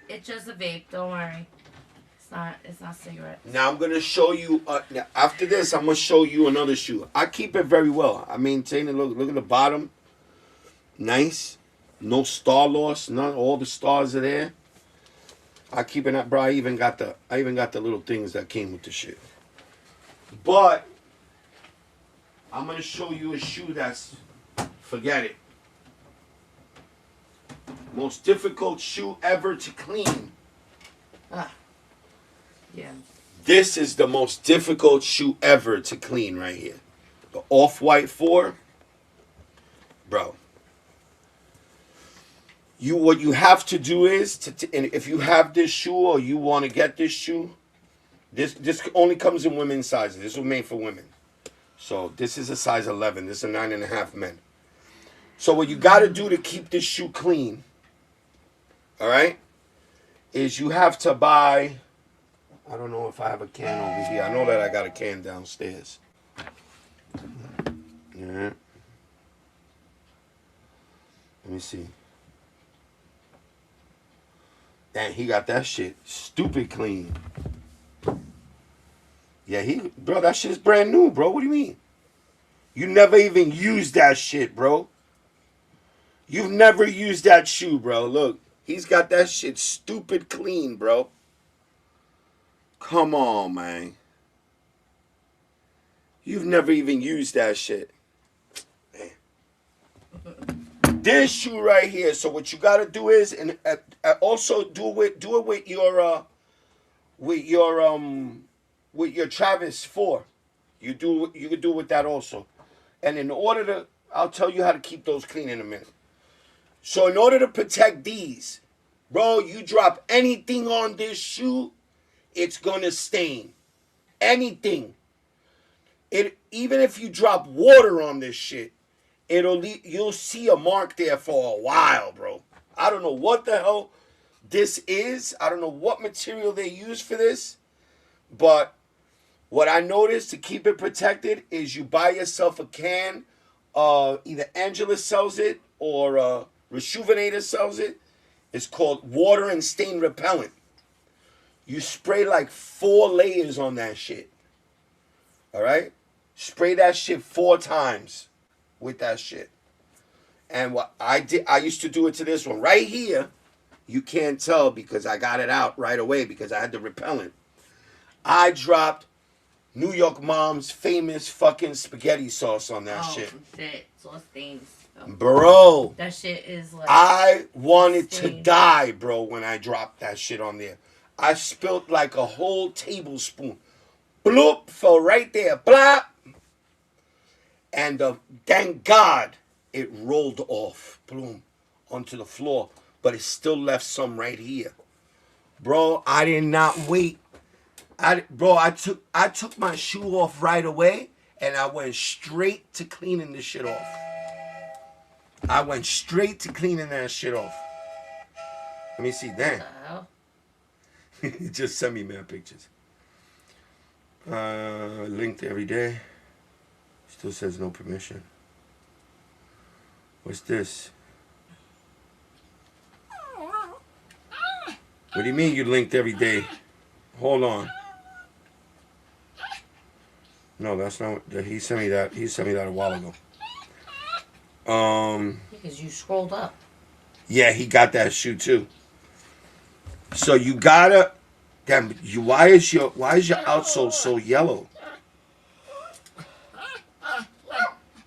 E: It's just a vape. Don't worry. It's not cigarettes.
B: Now I'm gonna show you. Now after this, I'm gonna show you another shoe. I keep it very well. I maintain it. Look at the bottom. Nice. No star loss. None. All the stars are there. I keep it up, bro. I even got the little things that came with the shit. But I'm gonna show you a shoe that's, forget it. Most difficult shoe ever to clean.
E: Yeah.
B: This is the most difficult shoe ever to clean right here. The Off-White 4. Bro. What you have to do is, and if you have this shoe or you want to get this shoe, this only comes in women's sizes. This was made for women. So this is a size 11. This is a 9.5 men. So what you got to do to keep this shoe clean, all right, is you have to buy, I don't know if I have a can over here. I know that I got a can downstairs. Yeah. Let me see. Damn, he got that shit stupid clean. Yeah, bro, that shit's brand new, bro. What do you mean? You never even used that shit, bro. You've never used that shoe, bro. Look, he's got that shit stupid clean, bro. Come on, man. You've never even used that shit. Man. This shoe right here. So what you gotta do is, and also do it with your Travis 4. You could do with that also. And in order to, I'll tell you how to keep those clean in a minute. So in order to protect these, bro, you drop anything on this shoe, it's gonna stain. Anything. Even if you drop water on this shit, you'll see a mark there for a while, bro. I don't know what the hell this is. I don't know what material they use for this. But what I noticed to keep it protected is you buy yourself a can. Either Angela sells it or Rejuvenator sells it. It's called water and stain repellent. You spray like 4 layers on that shit. All right? Spray that shit 4 times with that shit. And what I did, I used to do it to this one. Right here, you can't tell because I got it out right away because I had the repellent. I dropped New York Mom's famous fucking spaghetti sauce on that shit.
E: Oh, shit. Sauce stains.
B: Bro.
E: That shit is like...
B: I wanted to die, bro, when I dropped that shit on there. I spilled like a whole tablespoon. Bloop, fell right there. Blop. And thank God it rolled off. Bloom. Onto the floor. But it still left some right here. Bro, I did not wait. I took my shoe off right away. And I went straight to cleaning this shit off. I went straight to cleaning that shit off. Let me see. Damn. He just sent me mad pictures. Linked every day. Still says no permission. What's this? What do you mean you linked every day? Hold on. No, that's not. He sent me that. He sent me that a while ago.
E: Because you scrolled up.
B: Yeah, he got that shoe too. So you gotta. Damn, you. Why is your outsole so yellow?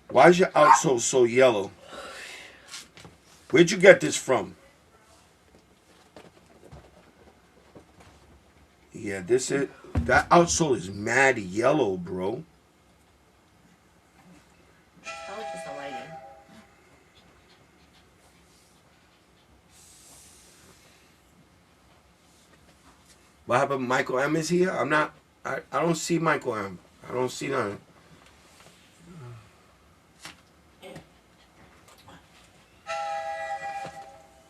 B: Why is your outsole so yellow? Where'd you get this from? Yeah, that outsole is mad yellow, bro.
E: Probably just the lighting.
B: What happened? Michael M is here? I'm not. I don't see Michael M. I don't see nothing.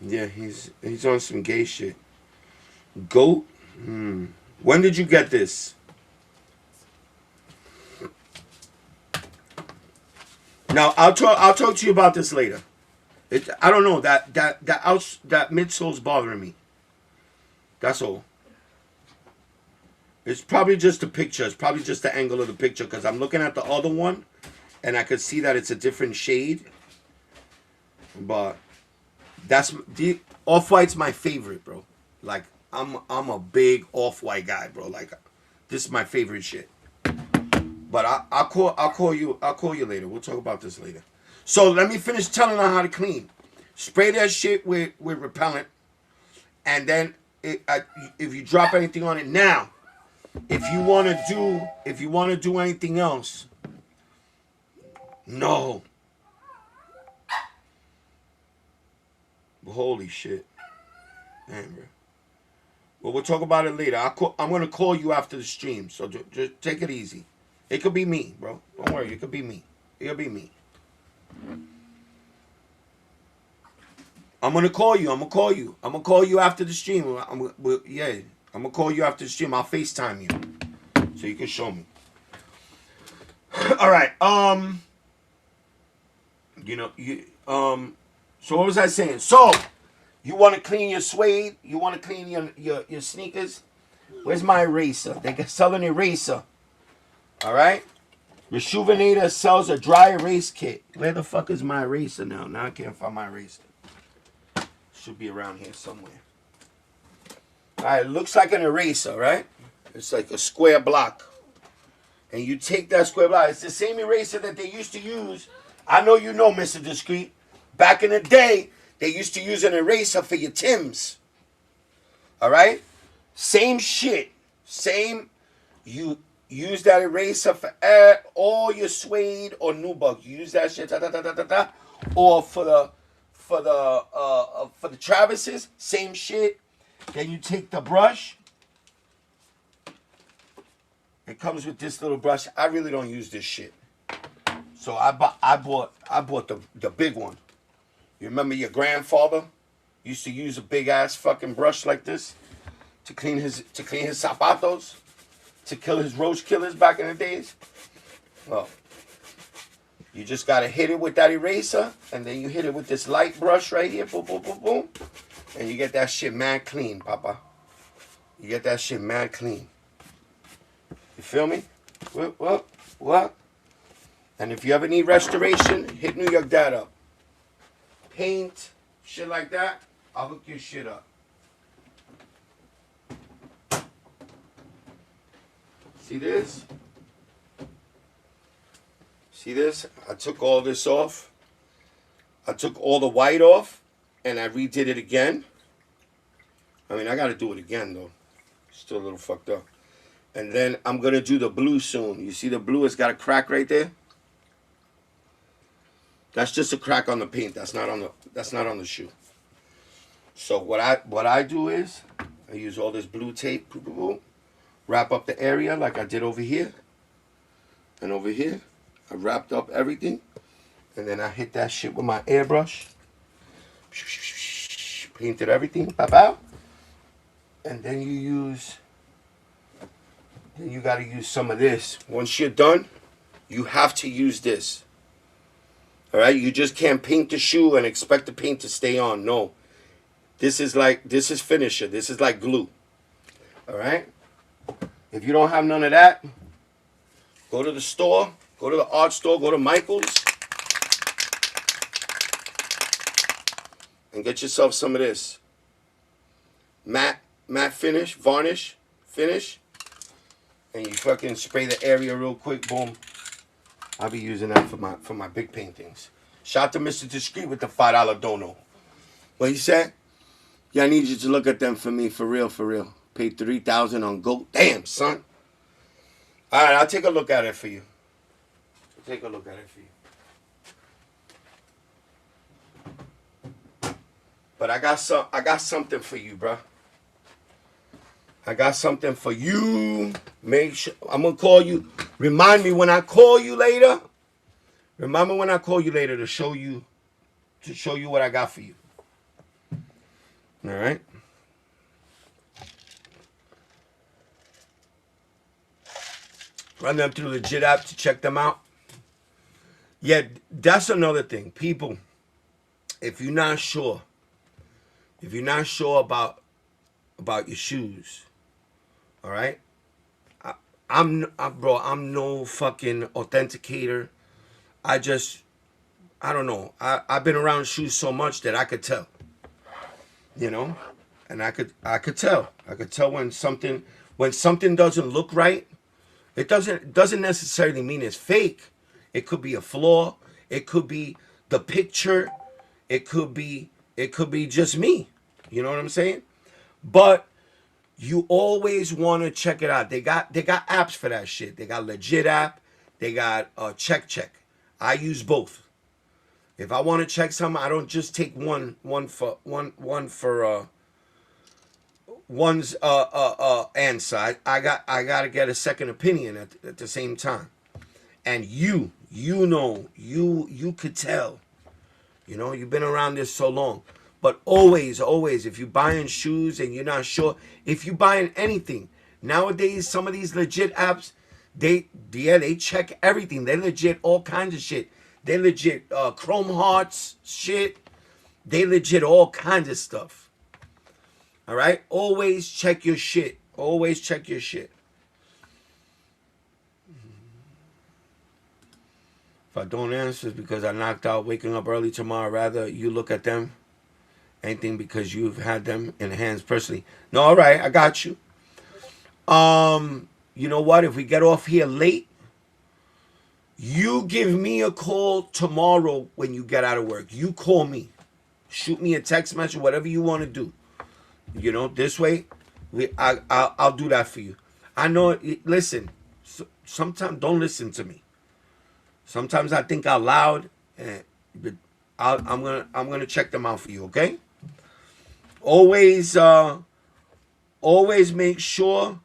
B: Yeah, he's on some gay shit. Goat? When did you get this? Now I'll talk to you about this later. I don't know that midsole's bothering me. That's all. It's probably just the picture. It's probably just the angle of the picture because I'm looking at the other one, and I could see that it's a different shade. But that's the off-white's my favorite, bro. Like I'm a big off-white guy, bro. Like this is my favorite shit. But I'll call you later. We'll talk about this later. So let me finish telling her how to clean. Spray that shit with repellent, and then if you drop anything on it now, if you want to do anything else, no. Holy shit, man, bro. Well, we'll talk about it later. I'm gonna call you after the stream, so just take it easy. It could be me, bro. Don't worry. It could be me. It'll be me. I'm gonna call you. I'm gonna call you after the stream. I'm gonna call you after the stream. I'll FaceTime you so you can show me. All right. So what was I saying? So you want to clean your suede? You want to clean your sneakers? Where's my eraser? They can sell an eraser. All right. Rejuvenator sells a dry erase kit. Where the fuck is my eraser now? Now I can't find my eraser. Should be around here somewhere. All right, it looks like an eraser, right? It's like a square block. And you take that square block. It's the same eraser that they used to use. I know you know, Mr. Discreet. Back in the day, they used to use an eraser for your Timbs. All right? Same shit. Same. You use that eraser for all your suede or nubuck. You use that shit, or for the Travises, same shit. Then you take the brush. It comes with this little brush. I really don't use this shit, so I bought the big one. You remember your grandfather used to use a big ass fucking brush like this to clean his zapatos, to kill his roach killers back in the days. Well, you just gotta hit it with that eraser, and then you hit it with this light brush right here, boom, boom, boom, boom, and you get that shit mad clean, Papa. You get that shit mad clean. You feel me? What? And if you ever need restoration, hit New York Dad up. Paint, shit like that, I'll hook your shit up. See this? See this? I took all this off. I took all the white off, and I redid it again. I mean, I got to do it again, though. Still a little fucked up. And then I'm going to do the blue soon. You see the blue? It's got a crack right there. That's just a crack on the paint. That's not on the shoe. So what I do is I use all this blue tape, wrap up the area like I did over here. And over here, I wrapped up everything. And then I hit that shit with my airbrush. Painted everything. Pow. And then you got to use some of this. Once you're done, you have to use this. All right, you just can't paint the shoe and expect the paint to stay on. No, This is finisher. This is like glue. All right? If you don't have none of that, go to the store. Go to the art store. Go to Michael's. And get yourself some of this. Matte finish, varnish, finish. And you fucking spray the area real quick. Boom. I'll be using that for my big paintings. Shout out to Mr. Discreet with the $5 dono. What he said? Yeah, I need you to look at them for me, for real, for real. Paid $3,000 on gold. Damn, son. All right, I'll take a look at it for you. Take a look at it for you. But I got something for you, bro. I got something for you. Make sure I'm gonna call you. Remind me when I call you later. Remind me when I call you later to show you what I got for you. All right. Run them through the Legit app to check them out. Yeah, that's another thing. People, if you're not sure about your shoes, all right? I'm no fucking authenticator. I don't know. I've been around shoes so much that I could tell. You know? And I could tell. I could tell when something doesn't look right. It doesn't necessarily mean it's fake. It could be a flaw. It could be the picture. It could be just me. You know what I'm saying? But you always want to check it out. They got apps for that shit. They got Legit app. They got Check. I use both. If I want to check something, I don't just take one's answer. I gotta get a second opinion at the same time. And you could tell. You know, you've been around this so long. But always, if you're buying shoes and you're not sure, if you're buying anything, nowadays some of these Legit apps, they check everything. They legit all kinds of shit. They legit Chrome Hearts shit. They legit all kinds of stuff. All right? Always check your shit. Always check your shit. If I don't answer, it's because I knocked out waking up early tomorrow. Rather you look at them. Anything because you've had them in hands personally. No, all right, I got you. You know what? If we get off here late, you give me a call tomorrow when you get out of work. You call me. Shoot me a text message, whatever you want to do. You know, this way, I'll do that for you. I know, listen, sometimes don't listen to me. Sometimes I think out loud, but I'm gonna check them out for you, okay? Always make sure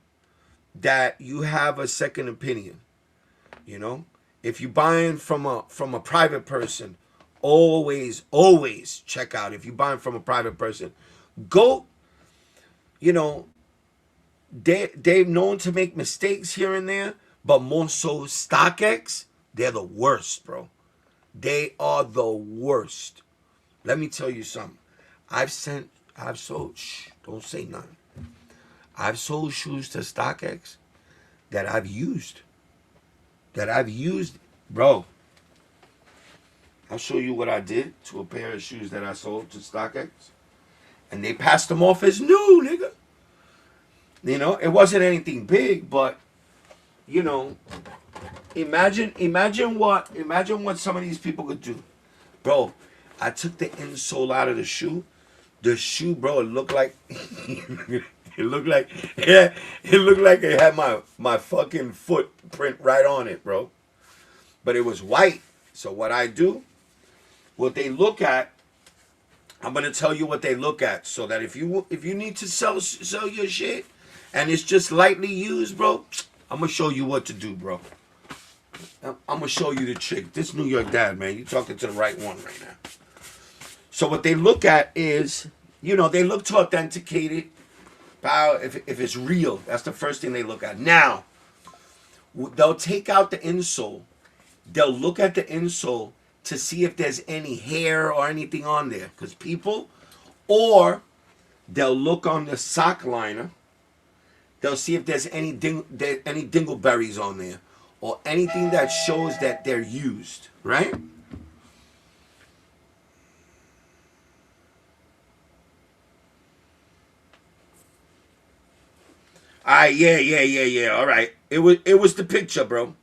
B: that you have a second opinion. You know, if you're buying from a private person, always check out. If you're buying from a private person, go. You know, they're known to make mistakes here and there, but more so StockX, they're the worst, bro. They are the worst. Let me tell you something. I've sold, don't say nothing. I've sold shoes to StockX that I've used. Bro. I'll show you what I did to a pair of shoes that I sold to StockX. And they passed them off as new, nigga. You know, it wasn't anything big, but, you know, imagine what some of these people could do. Bro, I took the insole out of the shoe. The shoe, bro, it looked like it looked like it had my fucking footprint right on it, bro. But it was white. So what I do, what they look at, I'm gonna tell you what they look at, so that if you need to sell your shit and it's just lightly used, bro, I'm gonna show you what to do, bro. I'm gonna show you the trick. This New York dad, man, you talking to the right one right now. So what they look at is, you know, they look to authenticate it. If it's real, that's the first thing they look at. Now, they'll take out the insole. They'll look at the insole to see if there's any hair or anything on there. Because people, or They'll look on the sock liner. They'll see if there's any dingleberries on there or anything that shows that they're used, right? Yeah. All right. It was the picture, bro.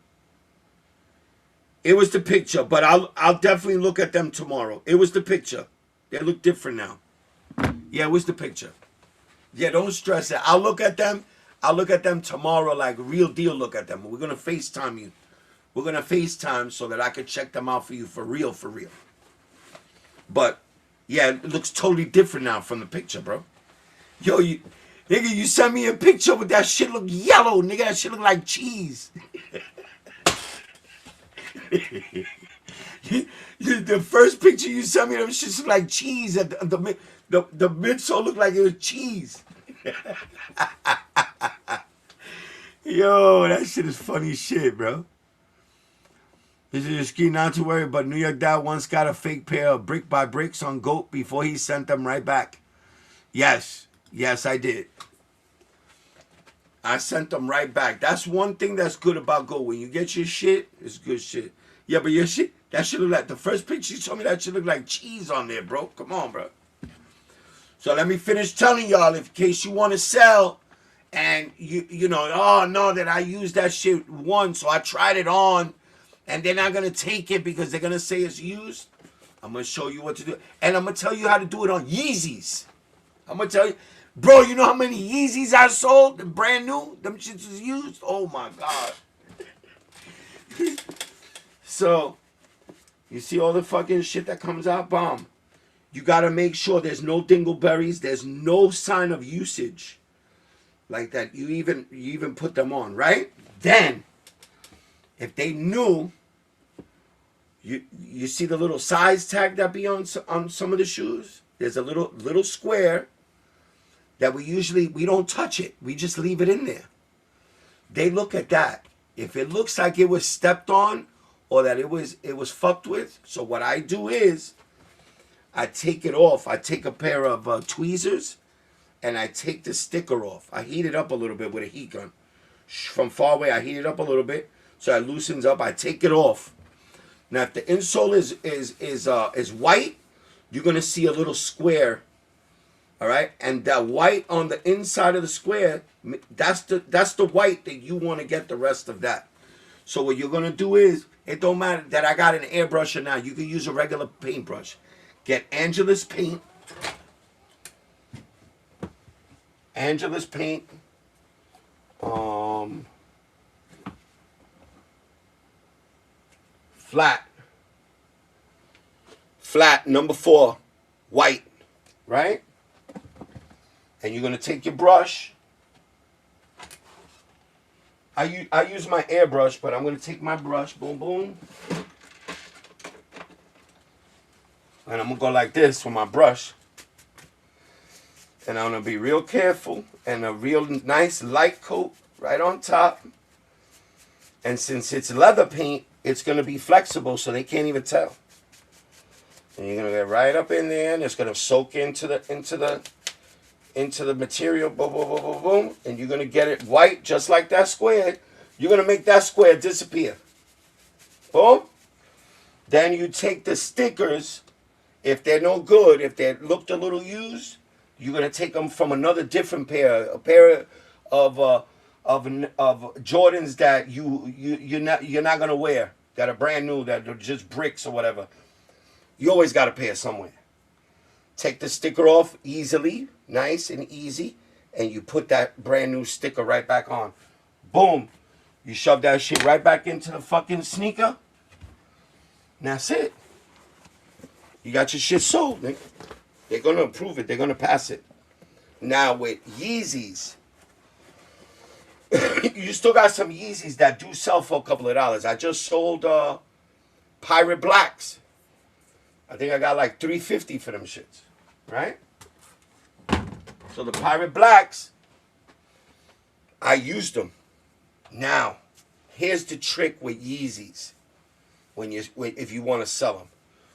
B: It was the picture, but I'll definitely look at them tomorrow. It was the picture. They look different now. Yeah, it was the picture. Yeah, don't stress it. I'll look at them. I'll look at them tomorrow, like real deal look at them. We're gonna FaceTime you. We're gonna FaceTime so that I can check them out for you for real, for real. But yeah, it looks totally different now from the picture, bro. Yo, nigga, you sent me a picture with that shit look yellow, nigga. That shit look like cheese. The first picture you sent me, them shit look like cheese. And the midsole looked like it was cheese. Yo, that shit is funny shit, bro. This is a screen, not to worry, but New York Dad once got a fake pair of brick by bricks on GOAT before he sent them right back. Yes, I did. I sent them right back. That's one thing that's good about GOAT. When you get your shit, it's good shit. Yeah, but your shit, that shit look like, the first picture you told me, that shit look like cheese on there, bro. Come on, bro. So let me finish telling y'all, in case you want to sell, and you know, oh no, that I used that shit once, so I tried it on, and they're not gonna take it because they're gonna say it's used. I'm gonna show you what to do, and I'm gonna tell you how to do it on Yeezys. I'm gonna tell you, bro. You know how many Yeezys I sold, brand new? Them shits was used. Oh my god. So, you see all the fucking shit that comes out, bomb. You gotta make sure there's no dingleberries. There's no sign of usage, like that. You even put them on, right? Then, if they knew, you see the little size tag that be on some of the shoes. There's a little square that we don't touch it. We just leave it in there. They look at that. If it looks like it was stepped on or that it was fucked with, so what I do is, I take it off. I take a pair of tweezers, and I take the sticker off. I heat it up a little bit with a heat gun. From far away, I heat it up a little bit, so it loosens up. I take it off. Now, if the insole is white, you're gonna see a little square. All right, and that white on the inside of the square, that's the white that you want to get the rest of that. So what you're gonna do is, it don't matter that I got an airbrusher now. You can use a regular paintbrush. Get Angelus paint. Angelus paint. Flat number 4, white, right? And you're gonna take your brush. I use my airbrush, but I'm gonna take my brush, boom, boom. And I'm going to go like this with my brush. And I'm going to be real careful. And a real nice light coat right on top. And since it's leather paint, it's going to be flexible so they can't even tell. And you're going to get right up in there. And it's going to soak into the material. Boom, boom, boom, boom, boom. And you're going to get it white just like that square. You're going to make that square disappear. Boom. Then you take the stickers. If they're no good, if they looked a little used, you're gonna take them from another different pair, a pair of Jordans that you're not gonna wear, that are brand new, that are just bricks or whatever. You always got a pair somewhere. Take the sticker off easily, nice and easy, and you put that brand new sticker right back on. Boom, you shove that shit right back into the fucking sneaker. And that's it. You got your shit sold, nigga. They're going to approve it. They're going to pass it. Now, with Yeezys, you still got some Yeezys that do sell for a couple of dollars. I just sold Pirate Blacks. I think I got like $3.50 for them shits, right? So the Pirate Blacks, I used them. Now, here's the trick with Yeezys if you want to sell them.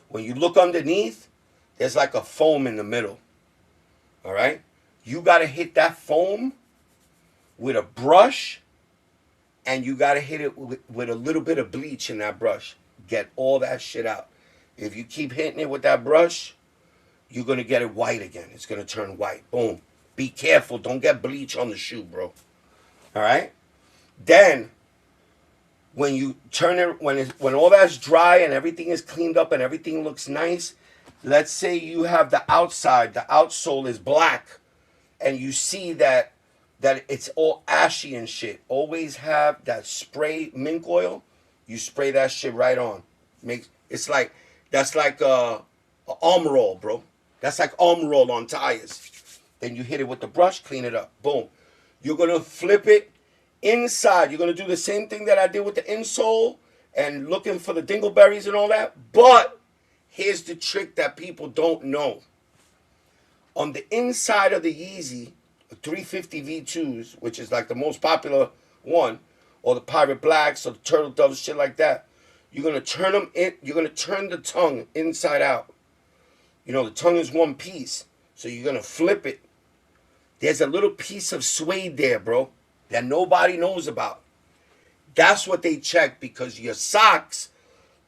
B: When you look underneath, there's like a foam in the middle. All right? you got to hit that foam with a brush, and you got to hit it with a little bit of bleach in that brush. Get all that shit out. If you keep hitting it with that brush, you're going to get it white again. It's going to turn white. Boom. Be careful. Don't get bleach on the shoe, bro. All right? Then, when you turn it, when all that's dry and everything is cleaned up and everything looks nice, let's say you have the outsole is black, and you see that it's all ashy and shit. Always have that spray mink oil. You spray that shit right on. That's like Armor All, bro. That's like Armor All on tires. Then you hit it with the brush, clean it up. Boom. You're going to flip it inside. You're going to do the same thing that I did with the insole and looking for the dingleberries and all that. But here's the trick that people don't know. On the inside of the Yeezy 350 V2s, which is like the most popular one, or the Pirate Blacks or the Turtle Doves, shit like that, you're going to turn them in. You're going to turn the tongue inside out. You know, the tongue is one piece. So you're going to flip it. There's a little piece of suede there, bro, that nobody knows about. That's what they check, because your socks,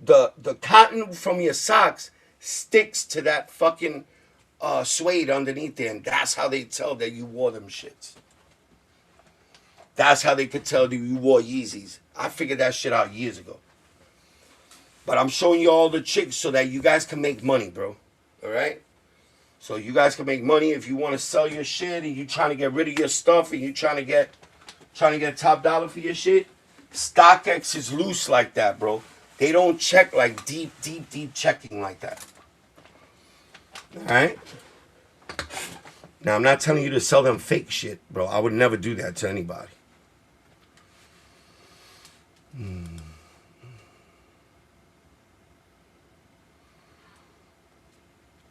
B: the cotton from your socks sticks to that fucking suede underneath there. And that's how they tell that you wore them shits. That's how they could tell that you wore Yeezys. I figured that shit out years ago. But I'm showing you all the tricks so that you guys can make money, bro. All right? So you guys can make money if you want to sell your shit and you're trying to get rid of your stuff and you're trying to get top dollar for your shit. StockX is loose like that, bro. They don't check like deep checking like that. All right? Now, I'm not telling you to sell them fake shit, bro. I would never do that to anybody.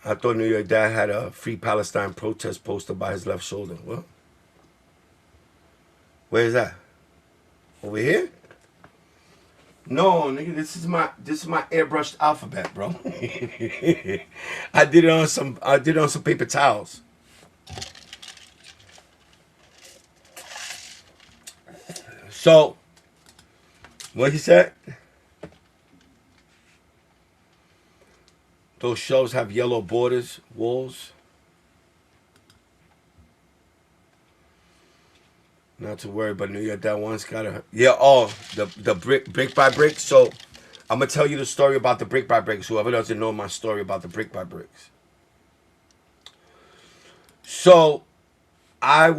B: I thought New York Dad had a Free Palestine protest poster by his left shoulder. What? Where is that? Over here? No, nigga, this is my airbrushed alphabet, bro. I did it on some paper towels. So, what he said? Those shelves have yellow borders, walls. Not to worry, but New York that one's got a the brick by brick. So I'm gonna tell you the story about the brick by bricks. Whoever doesn't know my story about the brick by bricks. So I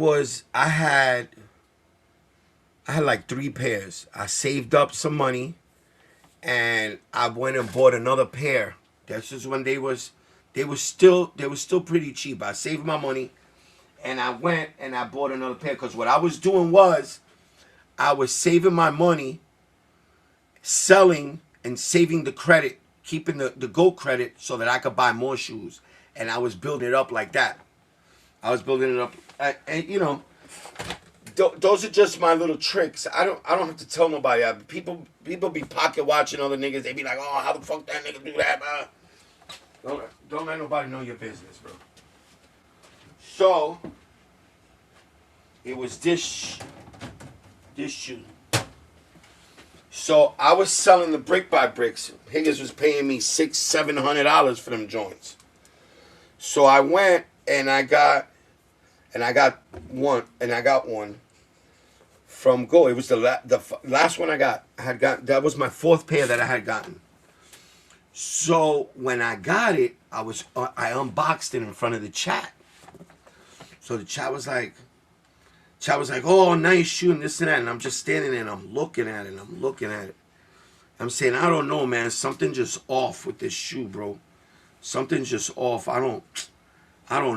B: had like 3 pairs. I saved up some money and I went and bought another pair. This is when they were still pretty cheap. I saved my money and I went and I bought another pair, because what I was doing was I was saving my money, selling and saving the credit, keeping the GOAT credit so that I could buy more shoes. And I was building it up like that. I was building it up, and you know, those are just my little tricks. I don't have to tell nobody. People be pocket watching other niggas. They be like, oh, how the fuck that nigga do that, man? Don't let nobody know your business, bro. So it was this shoe. So I was selling the brick by bricks. Higgins was paying me $600-700 for them joints. So I went and I got one from Go. It was the last one I got. That was my 4th pair that I had gotten. So when I got it, I unboxed it in front of the chat. So the chat was like, oh, nice shoe and this and that. And I'm just standing there and I'm looking at it. I'm saying, I don't know, man. Something just off with this shoe, bro. Something's just off. I don't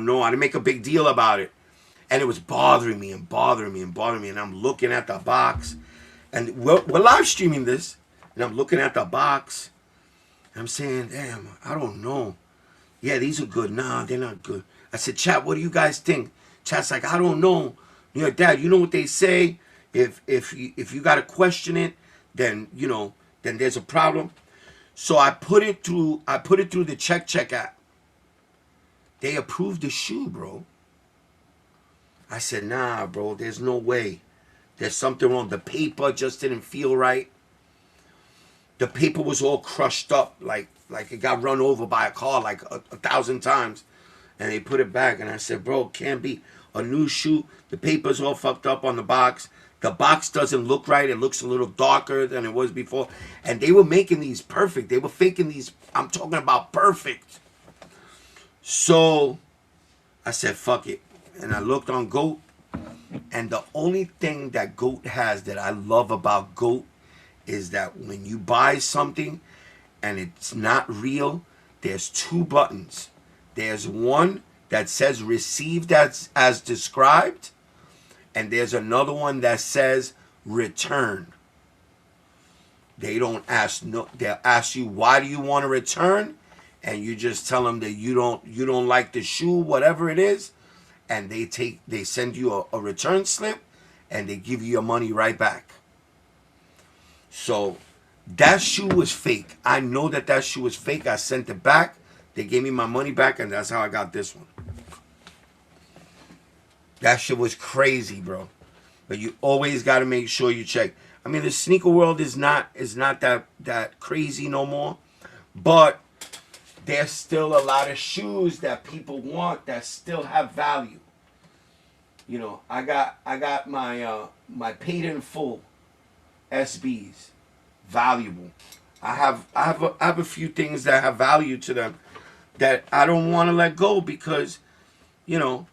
B: know. I didn't make a big deal about it. And it was bothering me. And I'm looking at the box. And we're live streaming this. And I'm looking at the box. And I'm saying, damn, I don't know. Yeah, these are good. Nah, they're not good. I said, chat, what do you guys think? Chat's like, I don't know. You know, Dad, you know what they say? If you got to question it, then, you know, then there's a problem. So I put it through the check app. They approved the shoe, bro. I said, nah, bro, there's no way. There's something wrong. The paper just didn't feel right. The paper was all crushed up, like it got run over by a car like a 1,000 times. And they put it back, and I said, bro, it can't be a new shoe. The paper's all fucked up on the box. The box doesn't look right. It looks a little darker than it was before. And they were making these perfect. They were faking these. I'm talking about perfect. So I said, fuck it. And I looked on GOAT. And the only thing that GOAT has that I love about GOAT is that when you buy something and it's not real, there's 2 buttons. There's one that says received as described, and there's another one that says return. They don't ask, no, they'll ask you, why do you want to return? And you just tell them that you don't like the shoe, whatever it is, and they send you a return slip, and they give you your money right back. So that shoe was fake. I know that shoe was fake. I sent it back. They gave me my money back, and that's how I got this one. That shit was crazy, bro. But you always got to make sure you check. I mean, the sneaker world is not that crazy no more. But there's still a lot of shoes that people want that still have value. You know, I got my paid in full SBs, valuable. I have a few things that have value to them that I don't want to let go because, you know,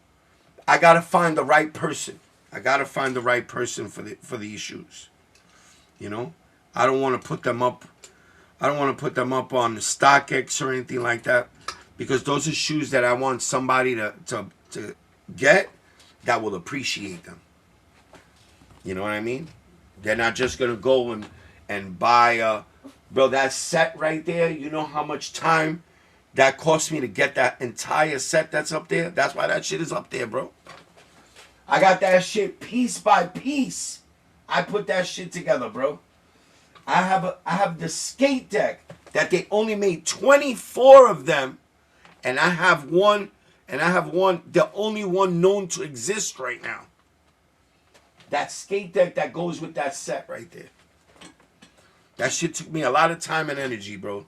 B: I gotta find the right person. I gotta find the right person for these shoes. You know, I don't want to put them up. I don't want to put them up on the StockX or anything like that because those are shoes that I want somebody to get that will appreciate them. You know what I mean? They're not just gonna go and buy bro, that set right there. You know how much time that cost me to get that entire set that's up there? That's why that shit is up there, bro. I got that shit piece by piece. I put that shit together, bro. I have the skate deck that they only made 24 of them, and I have one, the only one known to exist right now. That skate deck that goes with that set right there. That shit took me a lot of time and energy, bro,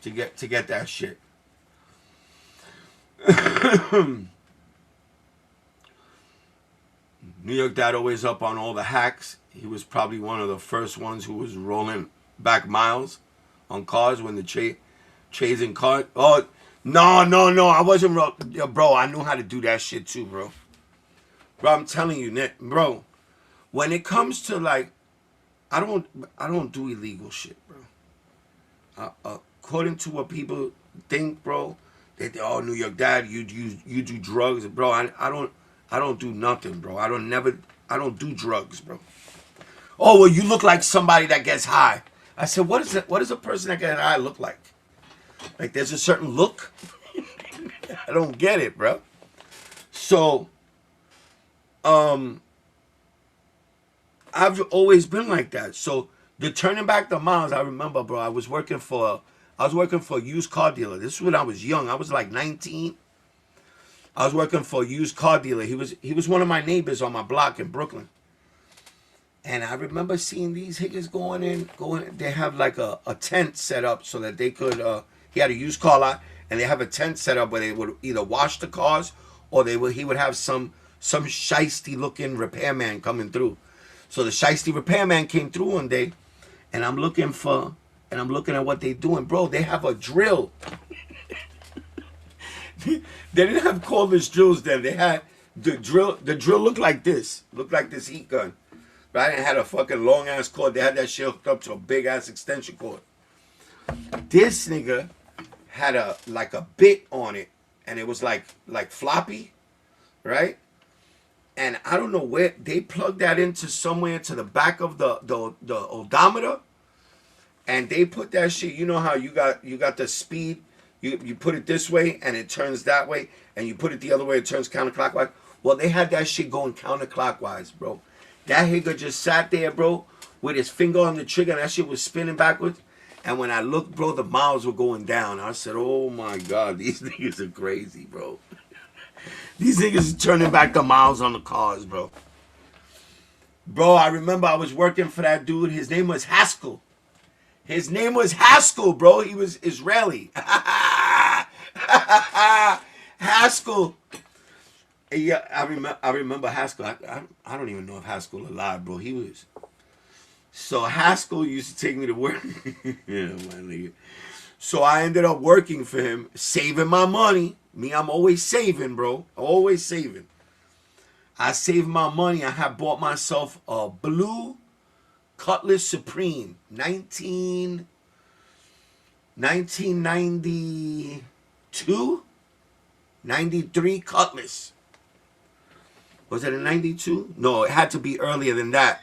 B: to get that shit. New York Dad always up on all the hacks. He was probably one of the first ones who was rolling back miles on cars when the chasing cars. Oh, no, I wasn't, bro. I knew how to do that shit too, bro. Bro, I'm telling you, Nick, bro. When it comes to like, I don't do illegal shit, bro. According to what people think, bro, that New York Dad, you do drugs, bro. I don't do nothing, bro. I don't do drugs, bro. Oh, well, you look like somebody that gets high. I said, what does a person that gets high look like? Like there's a certain look? I don't get it, bro. So, I've always been like that. So the turning back the miles, I remember, bro, I was working for a used car dealer. This is when I was young. I was like 19. I was working for a used car dealer. He was one of my neighbors on my block in Brooklyn. And I remember seeing these higgers going. They have like a tent set up so that they could. He had a used car lot, and they have a tent set up where they would either wash the cars or he would have some shiesty looking repairman coming through. So the shiesty repairman came through one day, and I'm looking at what they doing, bro. They have a drill. They didn't have cordless drills then. They had the drill. The drill looked like this heat gun. Right? It had a fucking long ass cord. They had that shit hooked up to a big ass extension cord. This nigga had a bit on it, and it was like floppy, right? And I don't know where they plugged that into somewhere to the back of the odometer, and they put that shit. You know how you got the speed. You put it this way and it turns that way, and you put it the other way, it turns counterclockwise. Well, they had that shit going counterclockwise, bro. That nigga just sat there, bro, with his finger on the trigger, and that shit was spinning backwards. And when I looked, bro, the miles were going down. I said, oh my God, these niggas are crazy, bro. These niggas is turning back the miles on the cars, bro. Bro, I remember I was working for that dude. His name was Haskell. His name was Haskell, bro. He was Israeli. Haskell. Yeah, I remember Haskell. I don't even know if Haskell alive, bro. He was. So Haskell used to take me to work. Yeah, my nigga. So I ended up working for him, saving my money. Me, I'm always saving, bro. Always saving. I saved my money. I had bought myself a blue Cutlass Supreme. 1992? 93 Cutlass. Was it a 92? No, it had to be earlier than that.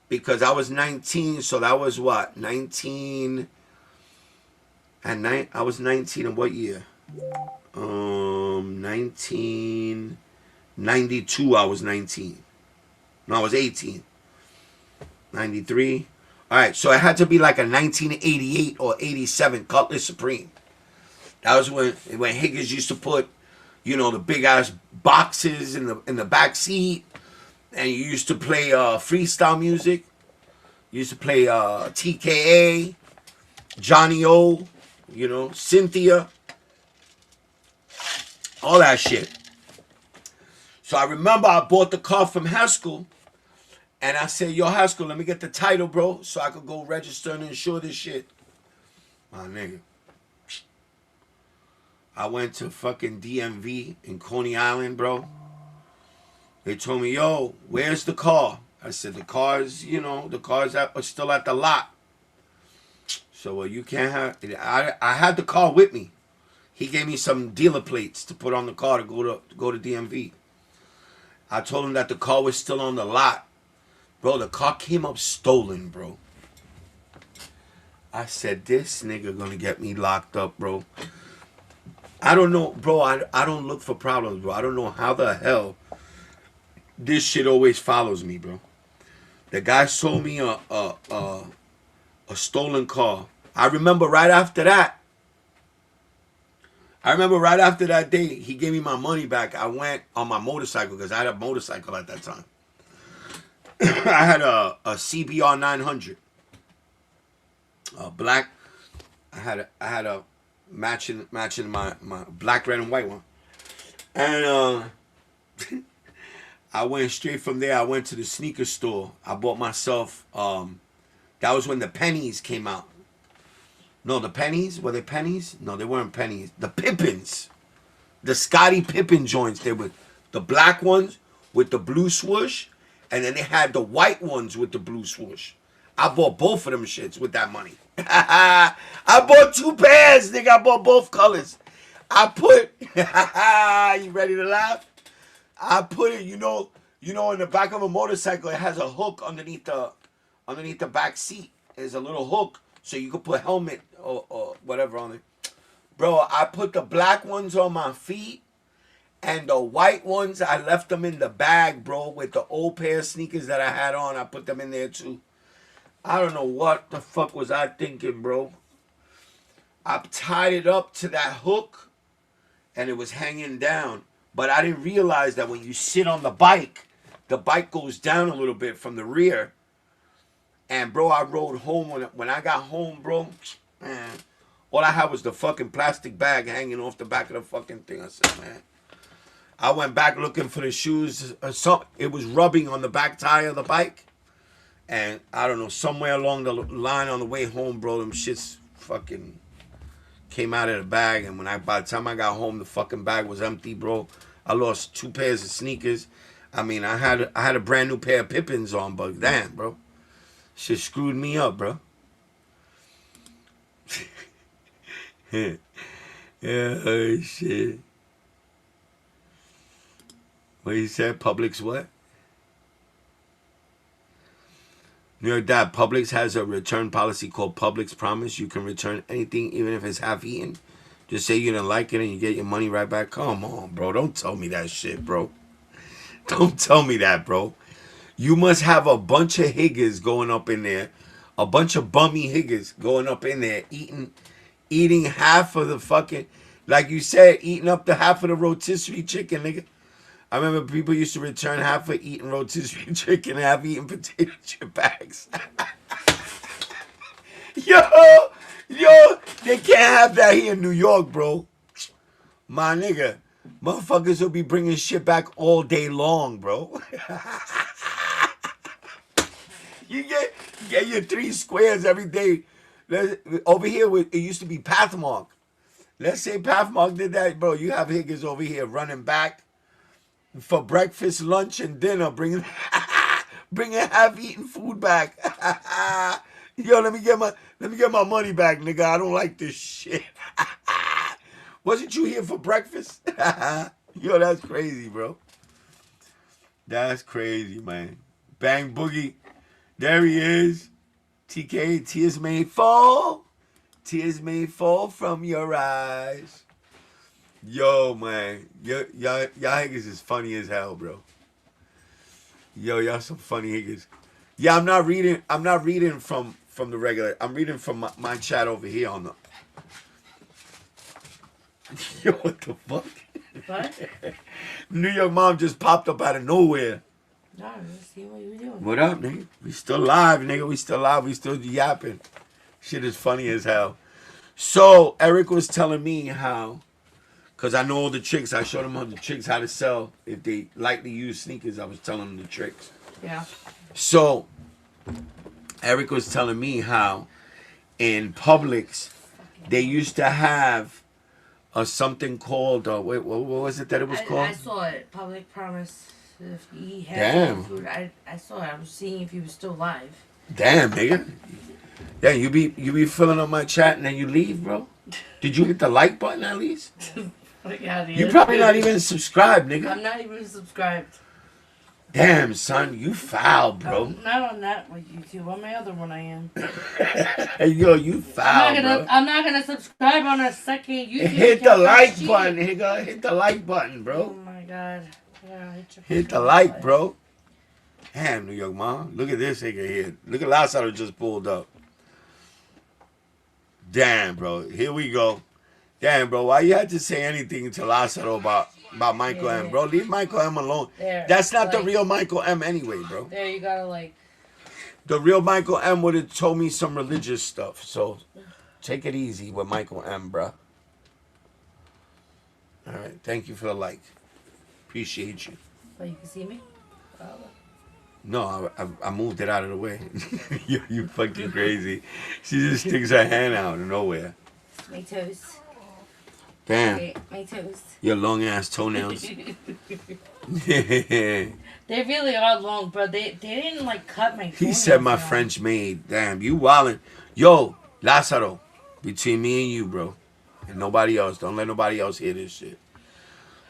B: Because I was 19, so that was what? 19... I was 19 in what year? 1992 I was 19. No, I was 18. 93. Alright, so it had to be like a 1988 or 87 Cutlass Supreme. That was when Higgins used to put, you know, the big ass boxes in the back seat. And you used to play freestyle music. You used to play TKA, Johnny O, you know, Cynthia, all that shit. So I remember I bought the car from Haskell, and I said, yo, Haskell, let me get the title, bro, so I could go register and insure this shit. My nigga. I went to fucking DMV in Coney Island, bro. They told me, yo, where's the car? I said, the car's, you know, the car's still at the lot. So, well, you can't have... I had the car with me. He gave me some dealer plates to put on the car to go to DMV. I told him that the car was still on the lot. Bro, the car came up stolen, bro. I said, this nigga gonna get me locked up, bro. I don't know, bro. I don't look for problems, bro. I don't know how the hell this shit always follows me, bro. The guy sold me a stolen car. I remember right after that day, he gave me my money back. I went on my motorcycle because I had a motorcycle at that time. I had a CBR 900, black. I had a matching my black, red, and white one, and I went straight from there. I went to the sneaker store. I bought myself. That was when the pennies came out. No, the pennies? Were they pennies? No, they weren't pennies. The Pippins. The Scottie Pippen joints. They were the black ones with the blue swoosh. And then they had the white ones with the blue swoosh. I bought both of them shits with that money. I bought 2 pairs, nigga. I bought both colors. I put... You ready to laugh? I put it, you know, in the back of a motorcycle, it has a hook underneath the back seat. There's a little hook so you can put helmet or whatever on it. Bro, I put the black ones on my feet, and the white ones, I left them in the bag, bro, with the old pair of sneakers that I had on. I put them in there too. I don't know what the fuck was I thinking, bro. I tied it up to that hook, and it was hanging down. But I didn't realize that when you sit on the bike goes down a little bit from the rear. And, bro, I rode home. When I got home, bro, man, all I had was the fucking plastic bag hanging off the back of the fucking thing. I said, man. I went back looking for the shoes. It was rubbing on the back tire of the bike. And, I don't know, somewhere along the line on the way home, bro, them shits fucking came out of the bag. And by the time I got home, the fucking bag was empty, bro. I lost 2 pairs of sneakers. I mean, I had a brand new pair of Pippins on, but damn, bro. Shit screwed me up, bro. Yeah, oh, shit. What you said? Publix what? You heard that? Publix has a return policy called Publix Promise. You can return anything, even if it's half-eaten. Just say you didn't like it and you get your money right back. Come on, bro. Don't tell me that shit, bro. Don't tell me that, bro. You must have a bunch of higgers going up in there. A bunch of bummy higgers going up in there eating half of the fucking... Like you said, eating up the half of the rotisserie chicken, nigga. I remember people used to return half for eating rotisserie chicken, half eating potato chip bags. yo, they can't have that here in New York, bro. My nigga, motherfuckers will be bringing shit back all day long, bro. You get your 3 squares every day. Over here, it used to be Pathmark. Let's say Pathmark did that, bro. You have Higgins over here running back for breakfast, lunch, and dinner, bringing half-eaten food back. Yo, let me get my money back, nigga. I don't like this shit. Wasn't you here for breakfast? Yo, that's crazy, bro. That's crazy, man. Bang Boogie. There he is. TK, tears may fall. Tears may fall from your eyes. Yo, man. Y'all Higgins is funny as hell, bro. Yo, y'all some funny Higgins. Yeah, I'm not reading from the regular. I'm reading from my chat over here on the... Yo, what the fuck?
E: What?
B: New York Mom just popped up out of nowhere.
E: No, let's see what you were doing.
B: What up, nigga? We still live, nigga. We still live. We still yapping. Shit is funny as hell. So, Eric was telling me how, because I know all the tricks. I showed him all the tricks how to sell. If they lightly use sneakers, I was telling them the tricks.
E: Yeah.
B: So, Eric was telling me how in Publix, they used to have something called, wait, what was it that it was called?
E: I saw it. Public Promise. If he had
B: Damn.
E: food, I saw it. I was seeing if he was still alive.
B: Damn, nigga. Yeah, you be filling up my chat and then you leave, bro. Did you hit the like button at least? You probably not even subscribed, nigga.
E: I'm not even subscribed.
B: Damn, son, you foul, bro.
E: Not on that one, YouTube. On my other one, I am.
B: Yo, you foul, bro.
E: I'm not gonna subscribe on a second YouTube.
B: Hit the like button, nigga. Hit the like button,
E: Oh
B: bro.
E: my god. Yeah,
B: Hit the like, bro. Damn, New York Mom. Look at this nigga here. Look at Lázaro just pulled up. Damn, bro. Here we go. Damn, bro. Why you had to say anything to Lázaro about Michael M, bro? Leave Michael M alone. That's not the real Michael M anyway, bro.
E: There, you gotta like...
B: The real Michael M would have told me some religious stuff. So, take it easy with Michael M, bro. All right. Thank you for the like. Appreciate you.
E: Oh, you can see me?
B: No, I moved it out of the way. you fucking crazy. She just sticks her hand out of nowhere.
E: My toes.
B: Damn.
E: Okay, my toes.
B: Your long ass toenails.
E: They really are long, bro. They didn't like cut my toenails.
B: He said my
E: now.
B: French maid. Damn, you wildin'. Yo, Lázaro, between me and you, bro. And nobody else. Don't let nobody else hear this shit.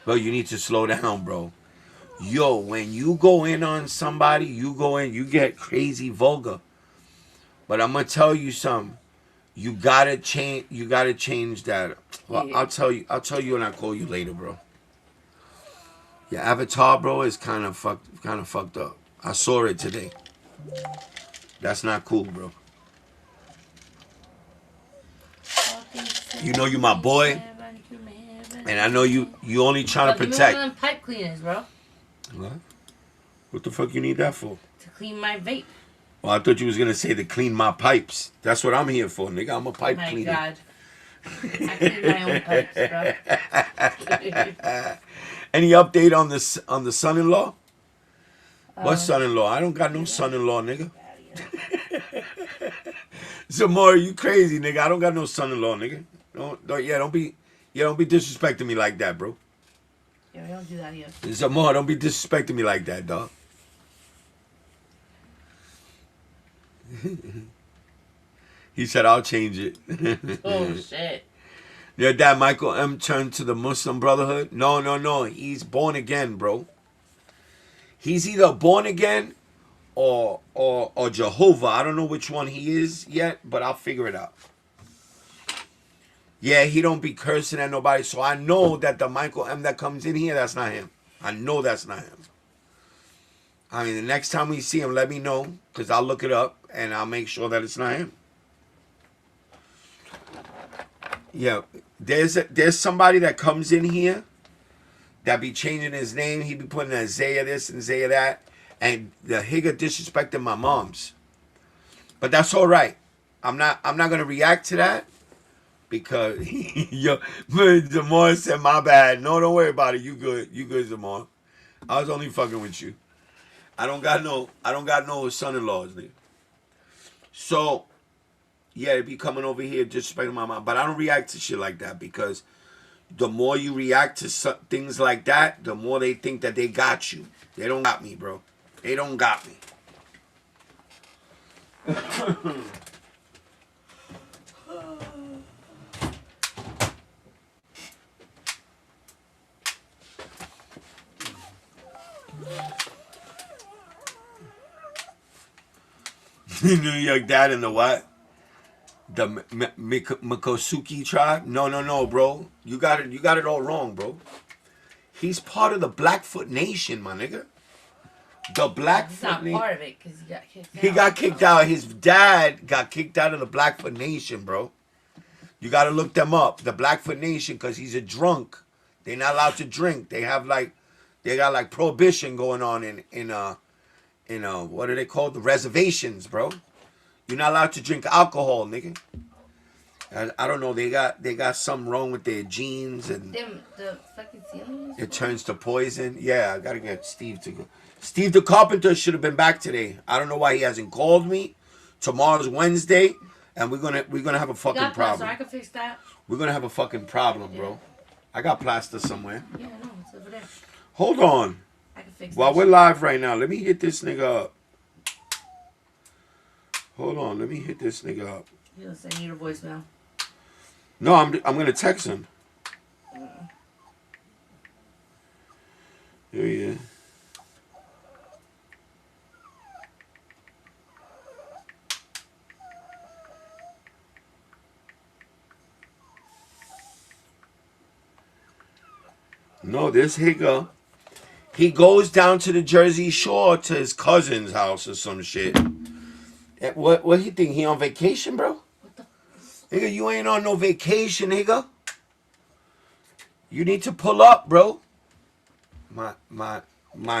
B: Bro, you need to slow down, bro. Yo, when you go in on somebody, you get crazy vulgar. But I'm gonna tell you something. You gotta change that. Well, I'll tell you when I call you later, bro. Your avatar, bro, is kind of fucked up. I saw it today. That's not cool, bro. You know you my boy. And I know you only trying to protect.
E: Give me one of them pipe cleaners, bro.
B: What? What the fuck you need that for?
E: To clean my vape.
B: Well, I thought you was gonna say to clean my pipes. That's what I'm here for, nigga. I'm a pipe cleaner.
E: Oh my god. I clean my own pipes, bro.
B: Any update on the son-in-law? What son-in-law? I don't got no son-in-law, nigga. Zamora, you crazy, nigga. I don't got no son-in-law, nigga. Don't be disrespecting me like that, bro.
E: Yeah, we don't do that here.
B: Zamora, don't be disrespecting me like that, dog. He said, I'll change it.
E: Oh, shit.
B: Your dad, Michael M., turned to the Muslim Brotherhood? No. He's born again, bro. He's either born again or Jehovah. I don't know which one he is yet, but I'll figure it out. Yeah, he don't be cursing at nobody, so I know that the Michael M. that comes in here, that's not him. I know that's not him. I mean, the next time we see him, let me know, because I'll look it up, and I'll make sure that it's not him. Yeah, there's somebody that comes in here that be changing his name. He be putting Isaiah this and Isaiah that, and the Higga disrespecting my mom's. But that's all right. I'm not gonna react to that because yo, Zamar said my bad. No, don't worry about it. You good, Zamar. I was only fucking with you. I don't got no son-in-laws, nigga. So. Yeah, they be coming over here disrespecting my mom. But I don't react to shit like that because the more you react to things like that, the more they think that they got you. They don't got me, bro. They don't got me. New York dad in the what? The Mikosuke tribe? No, bro. You got it all wrong, bro. He's part of the Blackfoot Nation, my nigga. The Blackfoot Nation. He's not part of it because he got kicked out. He got kicked out. His dad got kicked out of the Blackfoot Nation, bro. You got to look them up. The Blackfoot Nation, because he's a drunk. They're not allowed to drink. They got like prohibition going on in what are they called? The reservations, bro. You're not allowed to drink alcohol, nigga. I don't know. They got something wrong with their genes and
E: the fucking ceiling.
B: It turns to poison. Yeah, I gotta get Steve to go. Steve the carpenter should have been back today. I don't know why he hasn't called me. Tomorrow's Wednesday, and we're gonna have a fucking problem.
E: I can fix that.
B: We're gonna have a fucking problem, bro. I got plaster somewhere.
E: Yeah, no, it's over there.
B: Hold on.
E: I can fix
B: While we're live right now, let me hit this nigga up. Hold on, let me hit this nigga up.
E: He'll send you a voicemail.
B: No, I'm gonna text him. Here he is. No, this Higga. He goes down to the Jersey Shore to his cousin's house or some shit. What he think? He on vacation, bro? Nigga, you ain't on no vacation, nigga. You need to pull up, bro. My